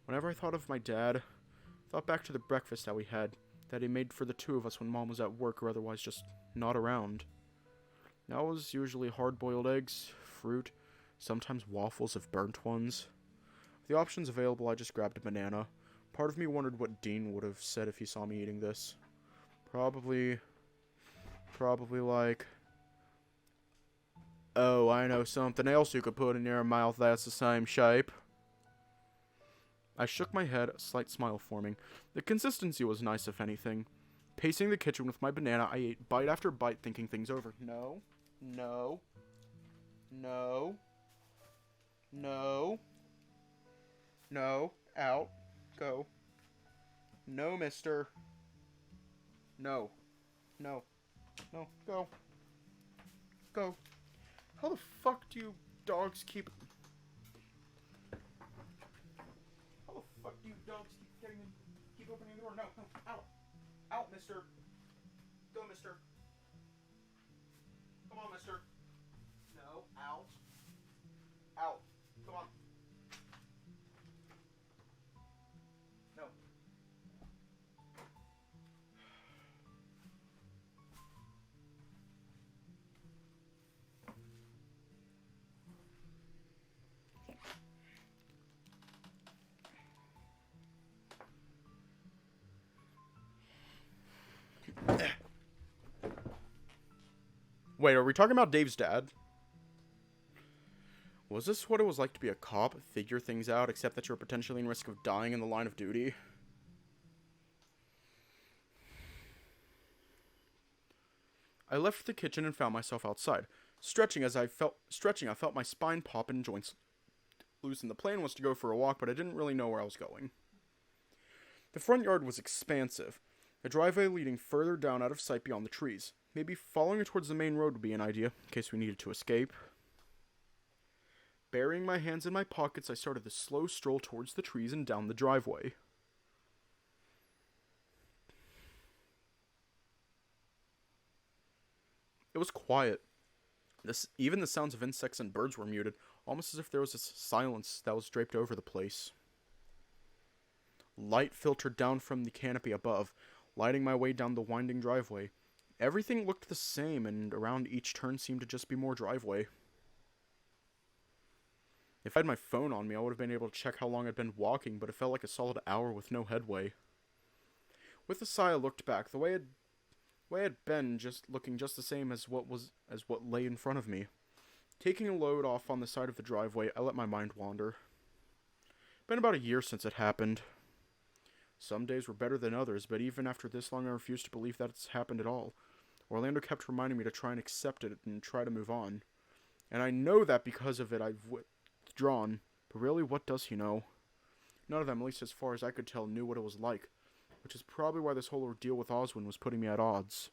Whenever I thought of my dad, I thought back to the breakfast that we had, that he made for the two of us when Mom was at work or otherwise just not around. That was usually hard-boiled eggs, fruit, sometimes waffles if burnt ones. With the options available, I just grabbed a banana. Part of me wondered what Dean would have said if he saw me eating this. Probably like, oh, I know something else you could put in your mouth that's the same shape. I shook my head, a slight smile forming. The consistency was nice, if anything. Pacing the kitchen with my banana, I ate bite after bite, thinking things over. No. No. No. No. No. Out. Go. No, mister. No. No. No. Go. Go. How the fuck do you dogs keep... How the fuck do you dogs keep getting in... Keep opening the door? No. No. Out. Out, mister. Go, mister. Come on, mister. No. Out. Out. Come on. No. Wait, are we talking about Dave's dad? Was this what it was like to be a cop, figure things out, except that you're potentially in risk of dying in the line of duty? I left the kitchen and found myself outside. Stretching, I felt my spine pop and joints loosen. The plan was to go for a walk, but I didn't really know where I was going. The front yard was expansive, a driveway leading further down out of sight beyond the trees. Maybe following it towards the main road would be an idea, in case we needed to escape. Burying my hands in my pockets, I started the slow stroll towards the trees and down the driveway. It was quiet. Even the sounds of insects and birds were muted, almost as if there was this silence that was draped over the place. Light filtered down from the canopy above, lighting my way down the winding driveway. Everything looked the same, and around each turn seemed to just be more driveway. If I had my phone on me, I would have been able to check how long I'd been walking, but it felt like a solid hour with no headway. With a sigh, I looked back. The way I had been, just looking just the same as what lay in front of me. Taking a load off on the side of the driveway, I let my mind wander. Been about a year since it happened. Some days were better than others, but even after this long, I refused to believe that it's happened at all. Orlando kept reminding me to try and accept it and try to move on. And I know that because of it I've withdrawn, but really, what does he know? None of them, at least as far as I could tell, knew what it was like, which is probably why this whole ordeal with Oswin was putting me at odds.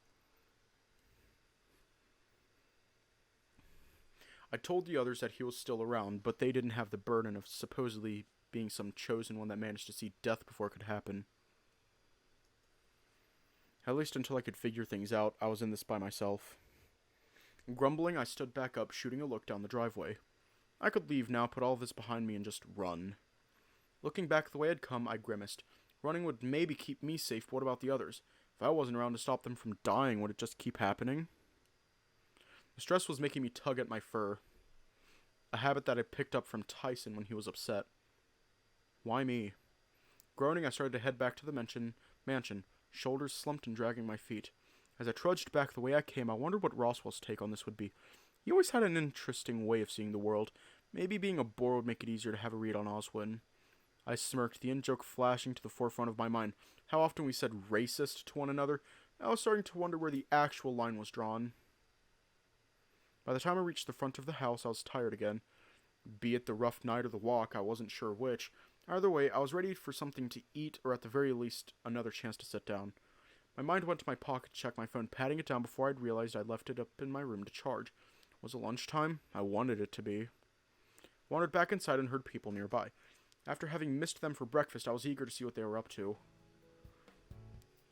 I told the others that he was still around, but they didn't have the burden of supposedly being some chosen one that managed to see death before it could happen. At least until I could figure things out, I was in this by myself. Grumbling, I stood back up, shooting a look down the driveway. I could leave now, put all this behind me, and just run. Looking back the way I'd come, I grimaced. Running would maybe keep me safe, but what about the others? If I wasn't around to stop them from dying, would it just keep happening? The stress was making me tug at my fur. A habit that I picked up from Tyson when he was upset. Why me? Groaning, I started to head back to the mansion, shoulders slumped and dragging my feet. As I trudged back the way I came, I wondered what Roswell's take on this would be. He always had an interesting way of seeing the world. Maybe being a bore would make it easier to have a read on Oswin. I smirked, the in-joke flashing to the forefront of my mind. How often we said racist to one another. I was starting to wonder where the actual line was drawn. By the time I reached the front of the house, I was tired again. Be it the rough night or the walk, I wasn't sure which. Either way, I was ready for something to eat, or at the very least, another chance to sit down. My mind went to my pocket to check my phone, patting it down before I'd realized I'd left it up in my room to charge. Was it lunchtime? I wanted it to be. Wandered back inside and heard people nearby. After having missed them for breakfast, I was eager to see what they were up to.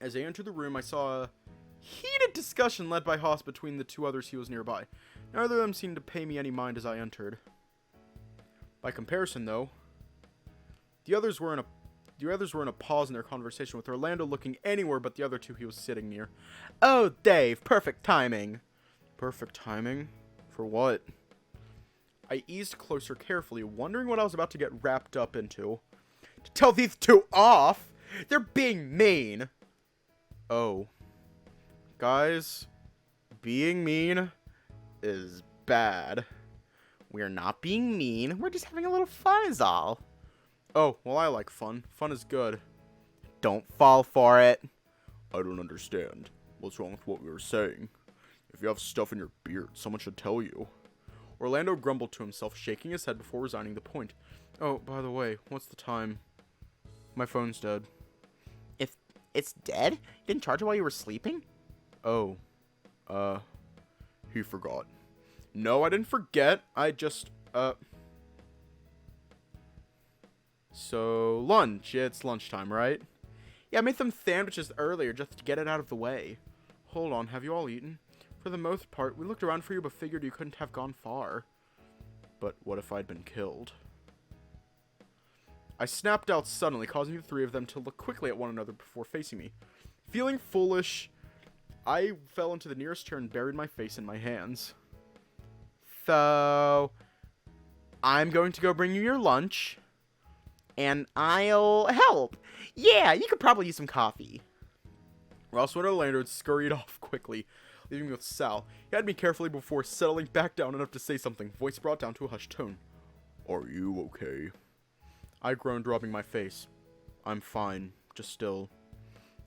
As I entered the room, I saw a heated discussion led by Haas between the two others he was nearby. Neither of them seemed to pay me any mind as I entered. By comparison, though, the others were in a pause in their conversation, with Orlando looking anywhere but the other two he was sitting near. "Oh, Dave, perfect timing." Perfect timing? For what? I eased closer carefully, wondering what I was about to get wrapped up into. To tell these two off? They're being mean. Oh. Guys, being mean is bad. We're not being mean. We're just having a little fun is all. Oh, well, I like fun. Fun is good. Don't fall for it. I don't understand. What's wrong with what we were saying? If you have stuff in your beard, someone should tell you. Orlando grumbled to himself, shaking his head before resigning the point. Oh, by the way, what's the time? My phone's dead. If it's dead? You didn't charge it while you were sleeping? Oh. He forgot. No, I didn't forget. I just, So, lunch. It's lunchtime, right? Yeah, I made some sandwiches earlier just to get it out of the way. Hold on, have you all eaten? For the most part, we looked around for you but figured you couldn't have gone far. But what if I'd been killed? I snapped out suddenly, causing the three of them to look quickly at one another before facing me. Feeling foolish, I fell into the nearest chair and buried my face in my hands. So, I'm going to go bring you your lunch. And I'll help. Yeah, you could probably use some coffee. Roswell and Orlando had scurried off quickly, leaving me with Sal. He had me carefully before settling back down enough to say something, voice brought down to a hushed tone. Are you okay? I groaned, rubbing my face. I'm fine, just still.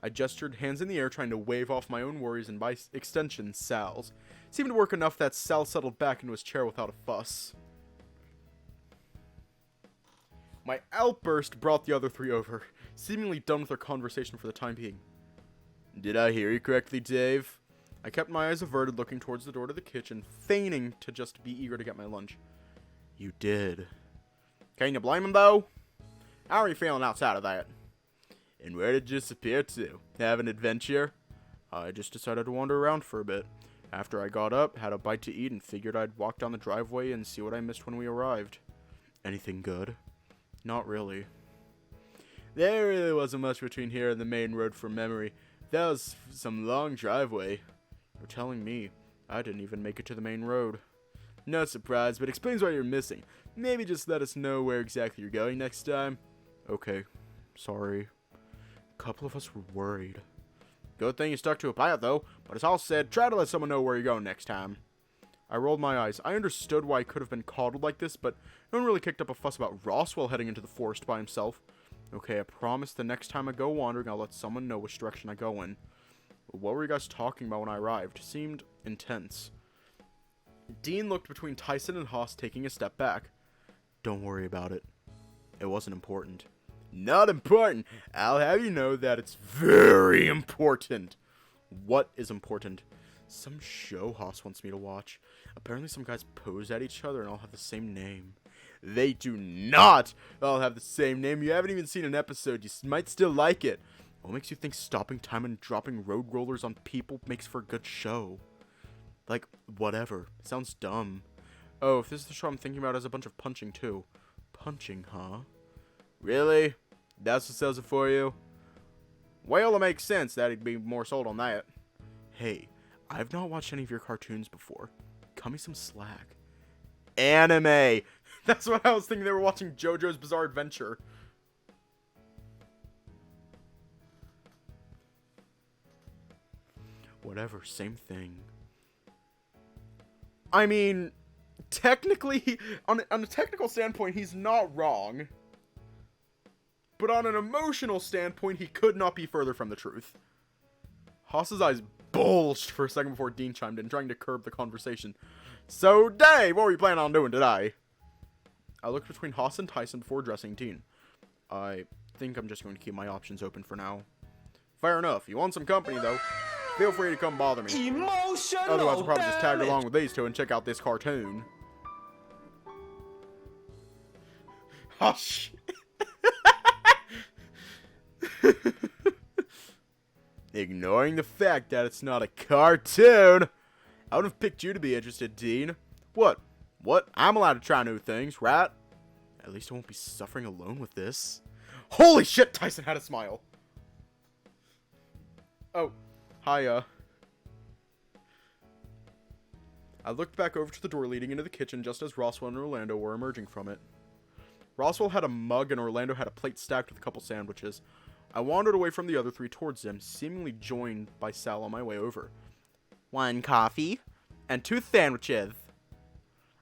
I gestured, hands in the air, trying to wave off my own worries and by extension, Sal's. It seemed to work enough that Sal settled back into his chair without a fuss. My outburst brought the other three over, seemingly done with their conversation for the time being. Did I hear you correctly, Dave? I kept my eyes averted, looking towards the door to the kitchen, feigning to just be eager to get my lunch. You did. Can you blame him, though? How are you feeling outside of that? And where did you disappear to? Have an adventure? I just decided to wander around for a bit. After I got up, had a bite to eat, and figured I'd walk down the driveway and see what I missed when we arrived. Anything good? Not really. There really wasn't much between here and the main road from memory. That was some long driveway. You're telling me. I didn't even make it to the main road. No surprise, but explains why you're missing. Maybe just let us know where exactly you're going next time. Okay. Sorry. A couple of us were worried. Good thing you stuck to a pilot, though. But as all said, try to let someone know where you're going next time. I rolled my eyes. I understood why I could have been coddled like this, but no one really kicked up a fuss about Roswell heading into the forest by himself. Okay, I promise the next time I go wandering, I'll let someone know which direction I go in. But what were you guys talking about when I arrived? Seemed intense. Dean looked between Tyson and Haas, taking a step back. Don't worry about it. It wasn't important. Not important? I'll have you know that it's very important. What is important? Some show Haas wants me to watch. Apparently some guys pose at each other and all have the same name. They do not all have the same name. You haven't even seen an episode. You might still like it. What makes you think stopping time and dropping road rollers on people makes for a good show? Like, whatever. It sounds dumb. Oh, if this is the show I'm thinking about, it has a bunch of punching too. Punching, huh? Really? That's what sells it for you? Well, it makes sense that he'd be more sold on that. Hey, I've not watched any of your cartoons before. Cut me some slack. Anime! That's what I was thinking. They were watching JoJo's Bizarre Adventure. Whatever, same thing. I mean, technically, on a technical standpoint, he's not wrong. But on an emotional standpoint, he could not be further from the truth. Haas's eyes bulged for a second before Dean chimed in, trying to curb the conversation. So, Dave, what were you planning on doing today? I looked between Haas and Tyson before addressing Dean. I think I'm just going to keep my options open for now. Fair enough. You want some company, though? Feel free to come bother me. Emotional Otherwise, I'll probably just tag damage. along with these two and check out this cartoon. Hush. Ignoring the fact that it's not a cartoon. I would have picked you to be interested, Dean. What? What? I'm allowed to try new things, right? At least I won't be suffering alone with this. Holy shit, Tyson had a smile. Oh, hi, I looked back over to the door leading into the kitchen just as Roswell and Orlando were emerging from it. Roswell had a mug and Orlando had a plate stacked with a couple sandwiches. I wandered away from the other three towards them, seemingly joined by Sal on my way over. 1 coffee. And 2 sandwiches.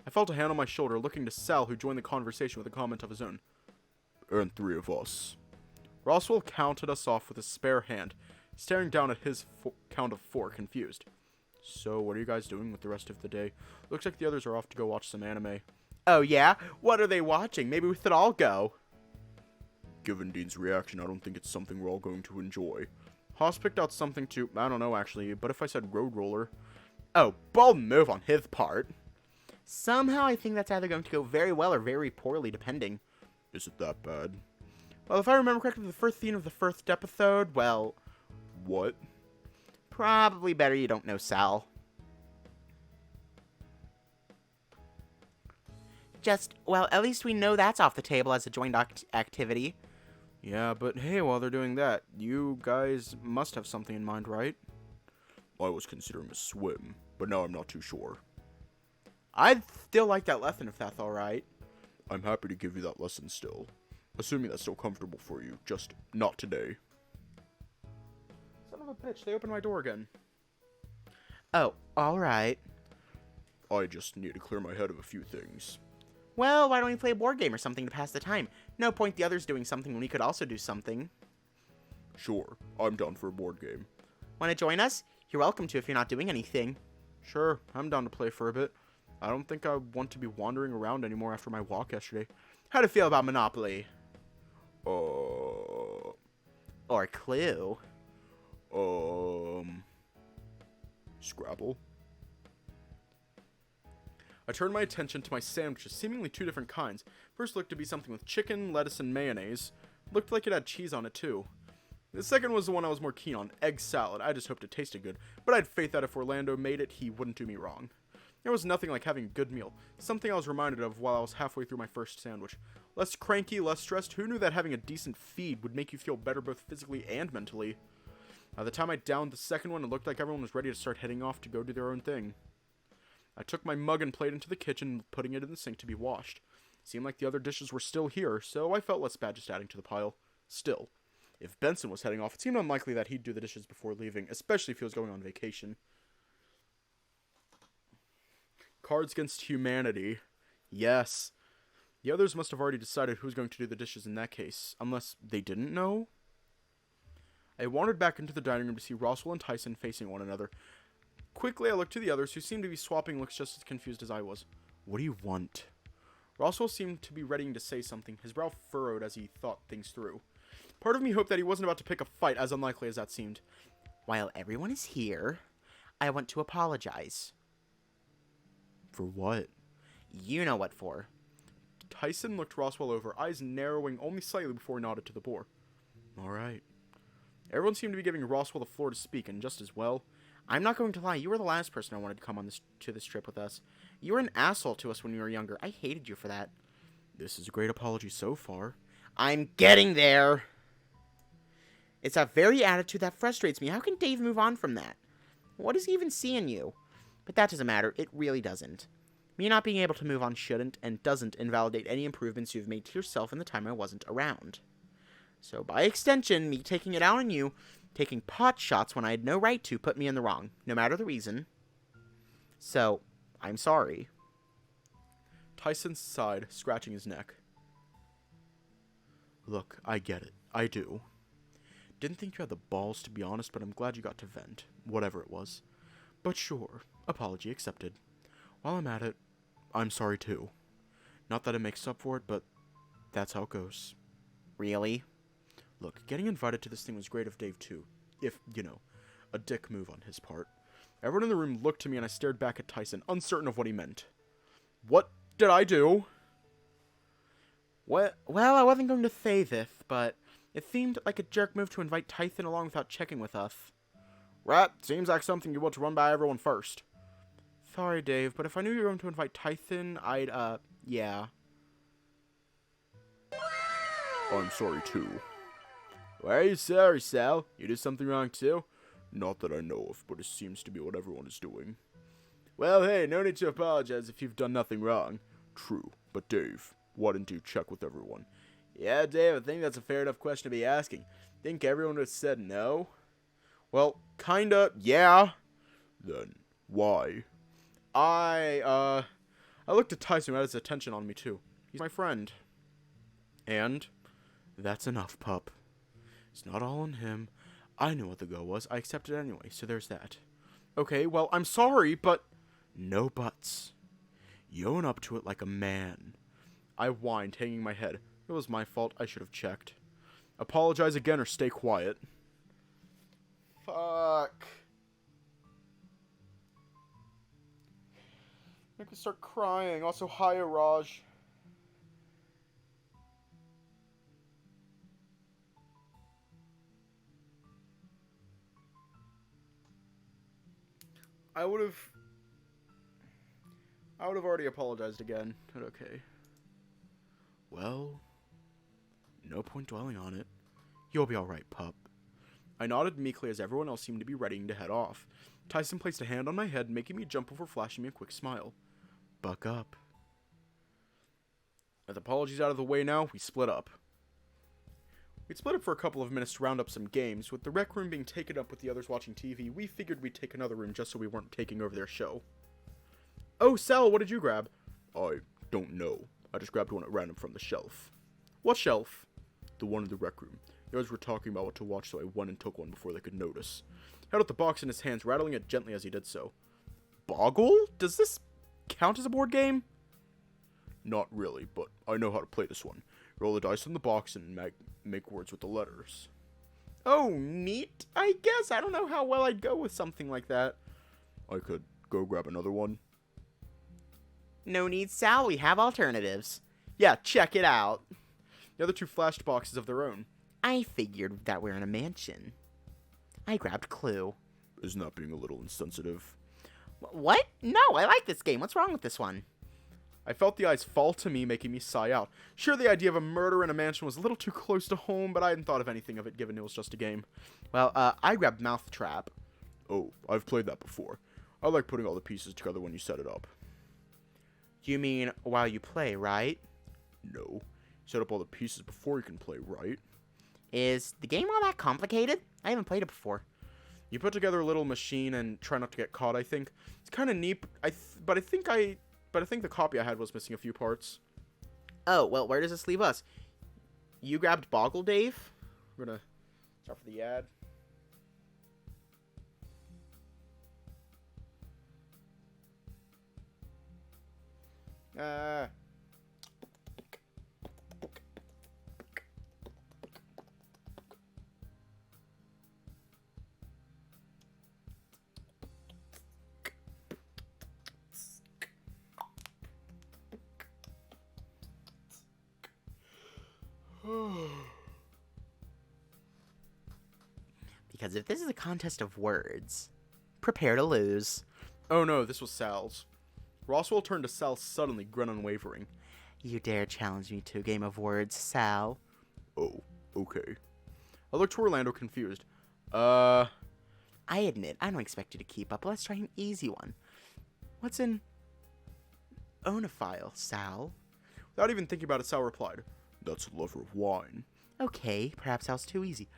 I felt a hand on my shoulder, looking to Sal, who joined the conversation with a comment of his own. And 3 of us. Roswell counted us off with a spare hand, staring down at his count of 4, confused. So, what are you guys doing with the rest of the day? Looks like the others are off to go watch some anime. Oh yeah? What are they watching? Maybe we should all go. Given Dean's reaction, I don't think it's something we're all going to enjoy. Haas picked out something to, I don't know actually, but if I said road roller. Oh, bold move on his part. Somehow I think that's either going to go very well or very poorly, depending. Is it that bad? Well, if I remember correctly, the first scene of the first episode, well... What? Probably better you don't know, Sal. Well, at least we know that's off the table as a joint activity. Yeah, but hey, while they're doing that, you guys must have something in mind, right? I was considering a swim, but now I'm not too sure. I'd still like that lesson if that's alright. I'm happy to give you that lesson still. Assuming that's still comfortable for you, just not today. Son of a bitch, they opened my door again. Oh, alright. I just need to clear my head of a few things. Well, why don't we play a board game or something to pass the time? No point the others doing something when we could also do something. Sure, I'm down for a board game. Want to join us? You're welcome to if you're not doing anything. Sure, I'm down to play for a bit. I don't think I want to be wandering around anymore after my walk yesterday. How do you feel about Monopoly? Or Clue. Scrabble. I turned my attention to my sandwiches, seemingly two different kinds. First looked to be something with chicken, lettuce, and mayonnaise. Looked like it had cheese on it too. The second was the one I was more keen on, egg salad. I just hoped it tasted good, but I had faith that if Orlando made it, he wouldn't do me wrong. There was nothing like having a good meal, something I was reminded of while I was halfway through my first sandwich. Less cranky, less stressed, who knew that having a decent feed would make you feel better both physically and mentally? By the time I downed the second one, it looked like everyone was ready to start heading off to go do their own thing. I took my mug and plate into the kitchen, putting it in the sink to be washed. Seemed like the other dishes were still here, so I felt less bad just adding to the pile. Still, if Benson was heading off, it seemed unlikely that he'd do the dishes before leaving, especially if he was going on vacation. Cards Against Humanity. Yes. The others must have already decided who was going to do the dishes in that case, unless they didn't know? I wandered back into the dining room to see Roswell and Tyson facing one another. Quickly, I looked to the others, who seemed to be swapping looks just as confused as I was. What do you want? Roswell seemed to be readying to say something, his brow furrowed as he thought things through. Part of me hoped that he wasn't about to pick a fight, as unlikely as that seemed. While everyone is here, I want to apologize. For what? You know what for. Tyson looked Roswell over, eyes narrowing only slightly before he nodded to the boar. Alright. Everyone seemed to be giving Roswell the floor to speak, and just as well. I'm not going to lie, you were the last person I wanted to come on this trip with us. You were an asshole to us when we were younger. I hated you for that. This is a great apology so far. I'm getting there. It's that very attitude that frustrates me. How can Dave move on from that? What does he even see in you? But that doesn't matter. It really doesn't. Me not being able to move on shouldn't and doesn't invalidate any improvements you've made to yourself in the time I wasn't around. So by extension, me taking it out on you, taking pot shots when I had no right to, put me in the wrong, no matter the reason. So, I'm sorry. Tyson sighed, scratching his neck. Look, I get it. I do. Didn't think you had the balls, to be honest, but I'm glad you got to vent, whatever it was. But sure, apology accepted. While I'm at it, I'm sorry too. Not that it makes up for it, but that's how it goes. Really? Look, getting invited to this thing was great of Dave too. If, a dick move on his part. Everyone in the room looked to me and I stared back at Tyson, uncertain of what he meant. What did I do? Well, I wasn't going to say this, but it seemed like a jerk move to invite Tyson along without checking with us. Right, seems like something you want to run by everyone first. Sorry, Dave, but if I knew you were going to invite Tyson, yeah. I'm sorry too. Why are you sorry, Sal? You did something wrong too? Not that I know of, but it seems to be what everyone is doing. Well, hey, no need to apologize if you've done nothing wrong. True, but Dave, why didn't you check with everyone? Yeah, Dave, I think that's a fair enough question to be asking. Think everyone would have said no? Well, kinda, yeah. Then, why? I looked at Tyson, who had his attention on me too. He's my friend. And that's enough, pup. It's not all on him. I knew what the go was. I accepted anyway, so there's that. Okay, well, I'm sorry, but... No buts. You own up to it like a man. I whined, hanging my head. It was my fault. I should have checked. Apologize again or stay quiet. Fuck. Make me start crying. Also, hi, Raj. I would have already apologized again, but okay. Well, no point dwelling on it. You'll be alright, pup. I nodded meekly as everyone else seemed to be readying to head off. Tyson placed a hand on my head, making me jump before flashing me a quick smile. Buck up. With apologies out of the way now, we split up. We'd split up for a couple of minutes to round up some games. With the rec room being taken up with the others watching TV, we figured we'd take another room just so we weren't taking over their show. Oh, Sal, what did you grab? I don't know. I just grabbed one at random from the shelf. What shelf? The one in the rec room. The others were talking about what to watch, so I went and took one before they could notice. Held out the box in his hands, rattling it gently as he did so. Boggle? Does this count as a board game? Not really, but I know how to play this one. Roll the dice in the box and make words with the letters. Oh, neat, I guess. I don't know how well I'd go with something like that. I could go grab another one. No need, Sal. We have alternatives. Yeah, check it out. The other two flashed boxes of their own. I figured that we're in a mansion. I grabbed Clue. Isn't that being a little insensitive? What? No, I like this game. What's wrong with this one? I felt the eyes fall to me, making me sigh out. Sure, the idea of a murder in a mansion was a little too close to home, but I hadn't thought of anything of it, given it was just a game. Well, I grabbed Mouthtrap. Oh, I've played that before. I like putting all the pieces together when you set it up. You mean while you play, right? No. Set up all the pieces before you can play, right? Is the game all that complicated? I haven't played it before. You put together a little machine and try not to get caught, I think. It's kind of neat, but I think the copy I had was missing a few parts. Oh, well, where does this leave us? You grabbed Boggle, Dave? We're gonna start for the ad. Because if this is a contest of words, prepare to lose. Oh no, this was Sal's. Roswell turned to Sal suddenly, grin unwavering. You dare challenge me to a game of words, Sal? Oh, okay. I looked to Orlando confused. I admit, I don't expect you to keep up. Let's try an easy one. What's an onophile, Sal? Without even thinking about it, Sal replied, That's a lover of wine. Okay, perhaps that was too easy.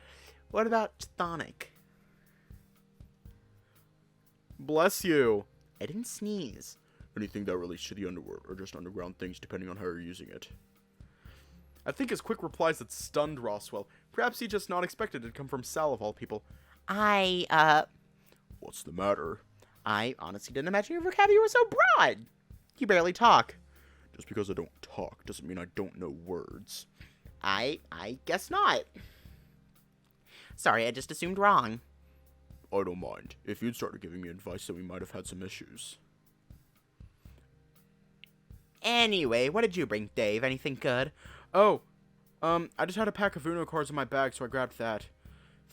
What about chthonic? Bless you. I didn't sneeze. Anything that relates to the underworld, or just underground things, depending on how you're using it. I think his quick replies had stunned Roswell. Perhaps he just not expected it to come from Sal of all people. What's the matter? I honestly didn't imagine your vocabulary was so broad. You barely talk. Just because I don't talk doesn't mean I don't know words. I guess not. Sorry, I just assumed wrong. I don't mind. If you'd started giving me advice, then we might have had some issues. Anyway, what did you bring, Dave? Anything good? Oh, I just had a pack of Uno cards in my bag, so I grabbed that.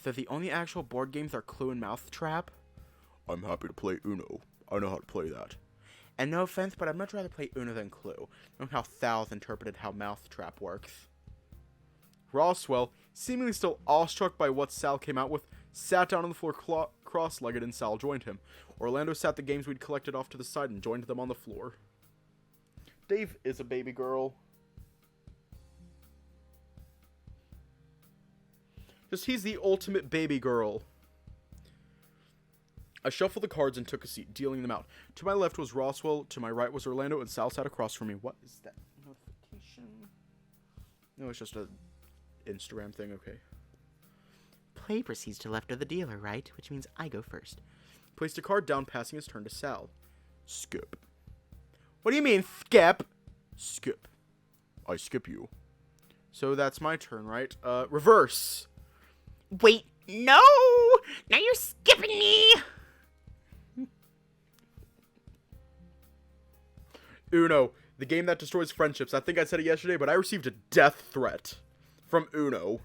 They're the only actual board games are Clue and Mouthtrap. I'm happy to play Uno. I know how to play that. And no offense, but I'd much rather play Uno than Clue. Knowing how Thal's interpreted how Mouthtrap works. Roswell, seemingly still awestruck by what Sal came out with, sat down on the floor cross-legged and Sal joined him. Orlando sat the games we'd collected off to the side and joined them on the floor. Dave is a baby girl. He's the ultimate baby girl. I shuffled the cards and took a seat, dealing them out. To my left was Roswell, to my right was Orlando, and Sal sat across from me. What is that notification? No, it's just a Instagram thing, okay. Play proceeds to left of the dealer, right? Which means I go first. Placed a card down, passing his turn to Sal. Skip. What do you mean, skip? Skip. I skip you. So that's my turn, right? Reverse. Wait, no! Now you're skipping me! Uno, the game that destroys friendships. I think I said it yesterday, but I received a death threat from Uno.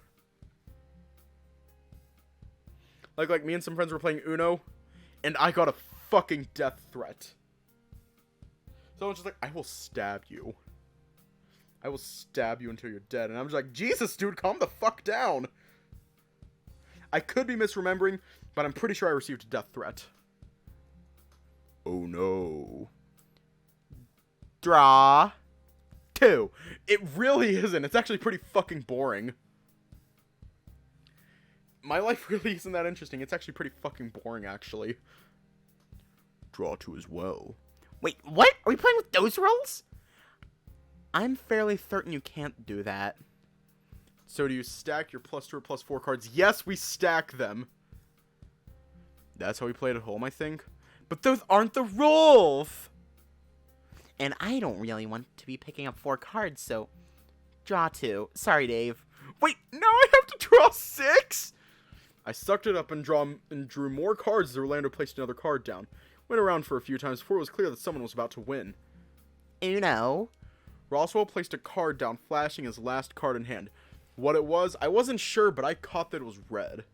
Like me and some friends were playing Uno, and I got a fucking death threat. Someone's just like, I will stab you. I will stab you until you're dead. And I'm just like, Jesus, dude, calm the fuck down. I could be misremembering, but I'm pretty sure I received a death threat. Oh no. Draw. 2. It really isn't. It's actually pretty fucking boring. My life really isn't that interesting. It's actually pretty fucking boring, actually. Draw 2 as well. Wait, what? Are we playing with those rules? I'm fairly certain you can't do that. So do you stack your +2 or +4 cards? Yes, we stack them. That's how we play it at home, I think. But those aren't the rules! And I don't really want to be picking up 4 cards, so... Draw 2. Sorry, Dave. Wait, now I have to draw 6? I sucked it up and drew more cards as Orlando placed another card down. Went around for a few times before it was clear that someone was about to win. Uno. Roswell placed a card down, flashing his last card in hand. What it was, I wasn't sure, but I caught that it was red.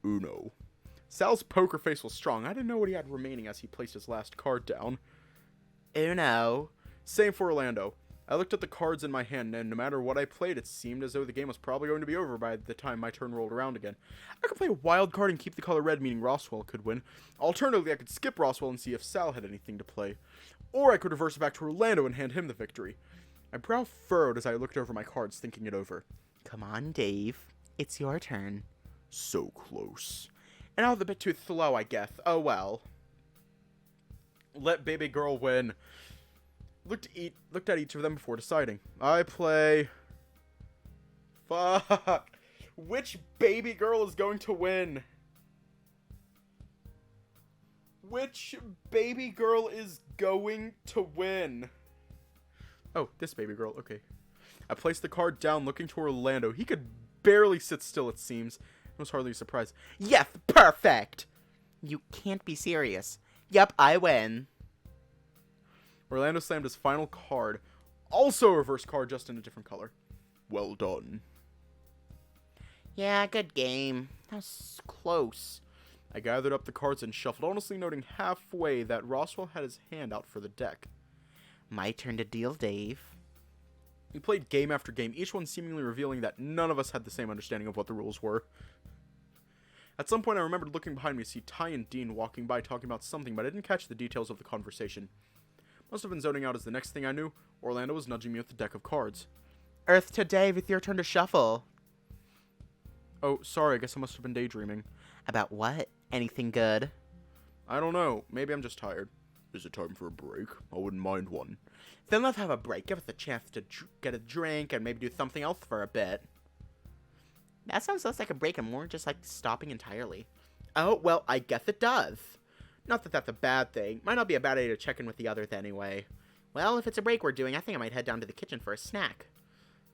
Uno. Sal's poker face was strong. I didn't know what he had remaining as he placed his last card down. Uno. Same for Orlando. I looked at the cards in my hand, and no matter what I played, it seemed as though the game was probably going to be over by the time my turn rolled around again. I could play a wild card and keep the color red, meaning Roswell could win. Alternatively, I could skip Roswell and see if Sal had anything to play. Or I could reverse it back to Orlando and hand him the victory. My brow furrowed as I looked over my cards, thinking it over. Come on, Dave. It's your turn. So close. And I was a bit too slow, I guess. Oh well. Let baby girl win. Looked at each of them before deciding. I play... Fuck. Which baby girl is going to win? Which baby girl is going to win? Oh, this baby girl. Okay. I placed the card down, looking to Orlando. He could barely sit still, it seems. It was hardly a surprise. Yes, perfect! You can't be serious. Yep, I win. Orlando slammed his final card. Also a reverse card, just in a different color. Well done. Yeah, good game. That was close. I gathered up the cards and shuffled, honestly noting halfway that Roswell had his hand out for the deck. My turn to deal, Dave. We played game after game, each one seemingly revealing that none of us had the same understanding of what the rules were. At some point I remembered looking behind me to see Ty and Dean walking by talking about something, but I didn't catch the details of the conversation. Must have been zoning out as the next thing I knew, Orlando was nudging me with the deck of cards. Earth to Dave, it's your turn to shuffle. Oh, sorry, I guess I must have been daydreaming. About what? Anything good? I don't know, maybe I'm just tired. Is it time for a break? I wouldn't mind one. Then let's have a break. Give us a chance to get a drink and maybe do something else for a bit. That sounds less like a break and more just like stopping entirely. Oh, well, I guess it does. Not that that's a bad thing. Might not be a bad idea to check in with the others anyway. Well, if it's a break we're doing, I think I might head down to the kitchen for a snack.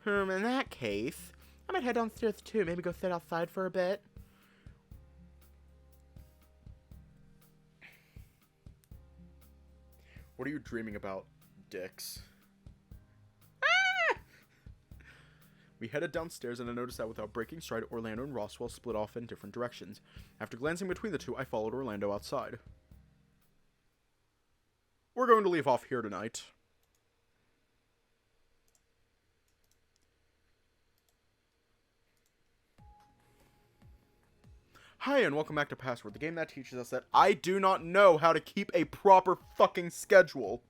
In that case, I might head downstairs too. Maybe go sit outside for a bit. What are you dreaming about, dicks? We headed downstairs, and I noticed that without breaking stride, Orlando and Roswell split off in different directions. After glancing between the two, I followed Orlando outside. We're going to leave off here tonight. Hi, and welcome back to Password, the game that teaches us that I do not know how to keep a proper fucking schedule.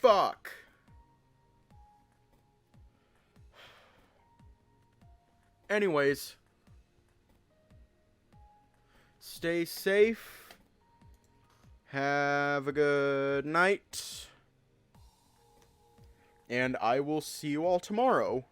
Fuck. Anyways, stay safe, have a good night, and I will see you all tomorrow.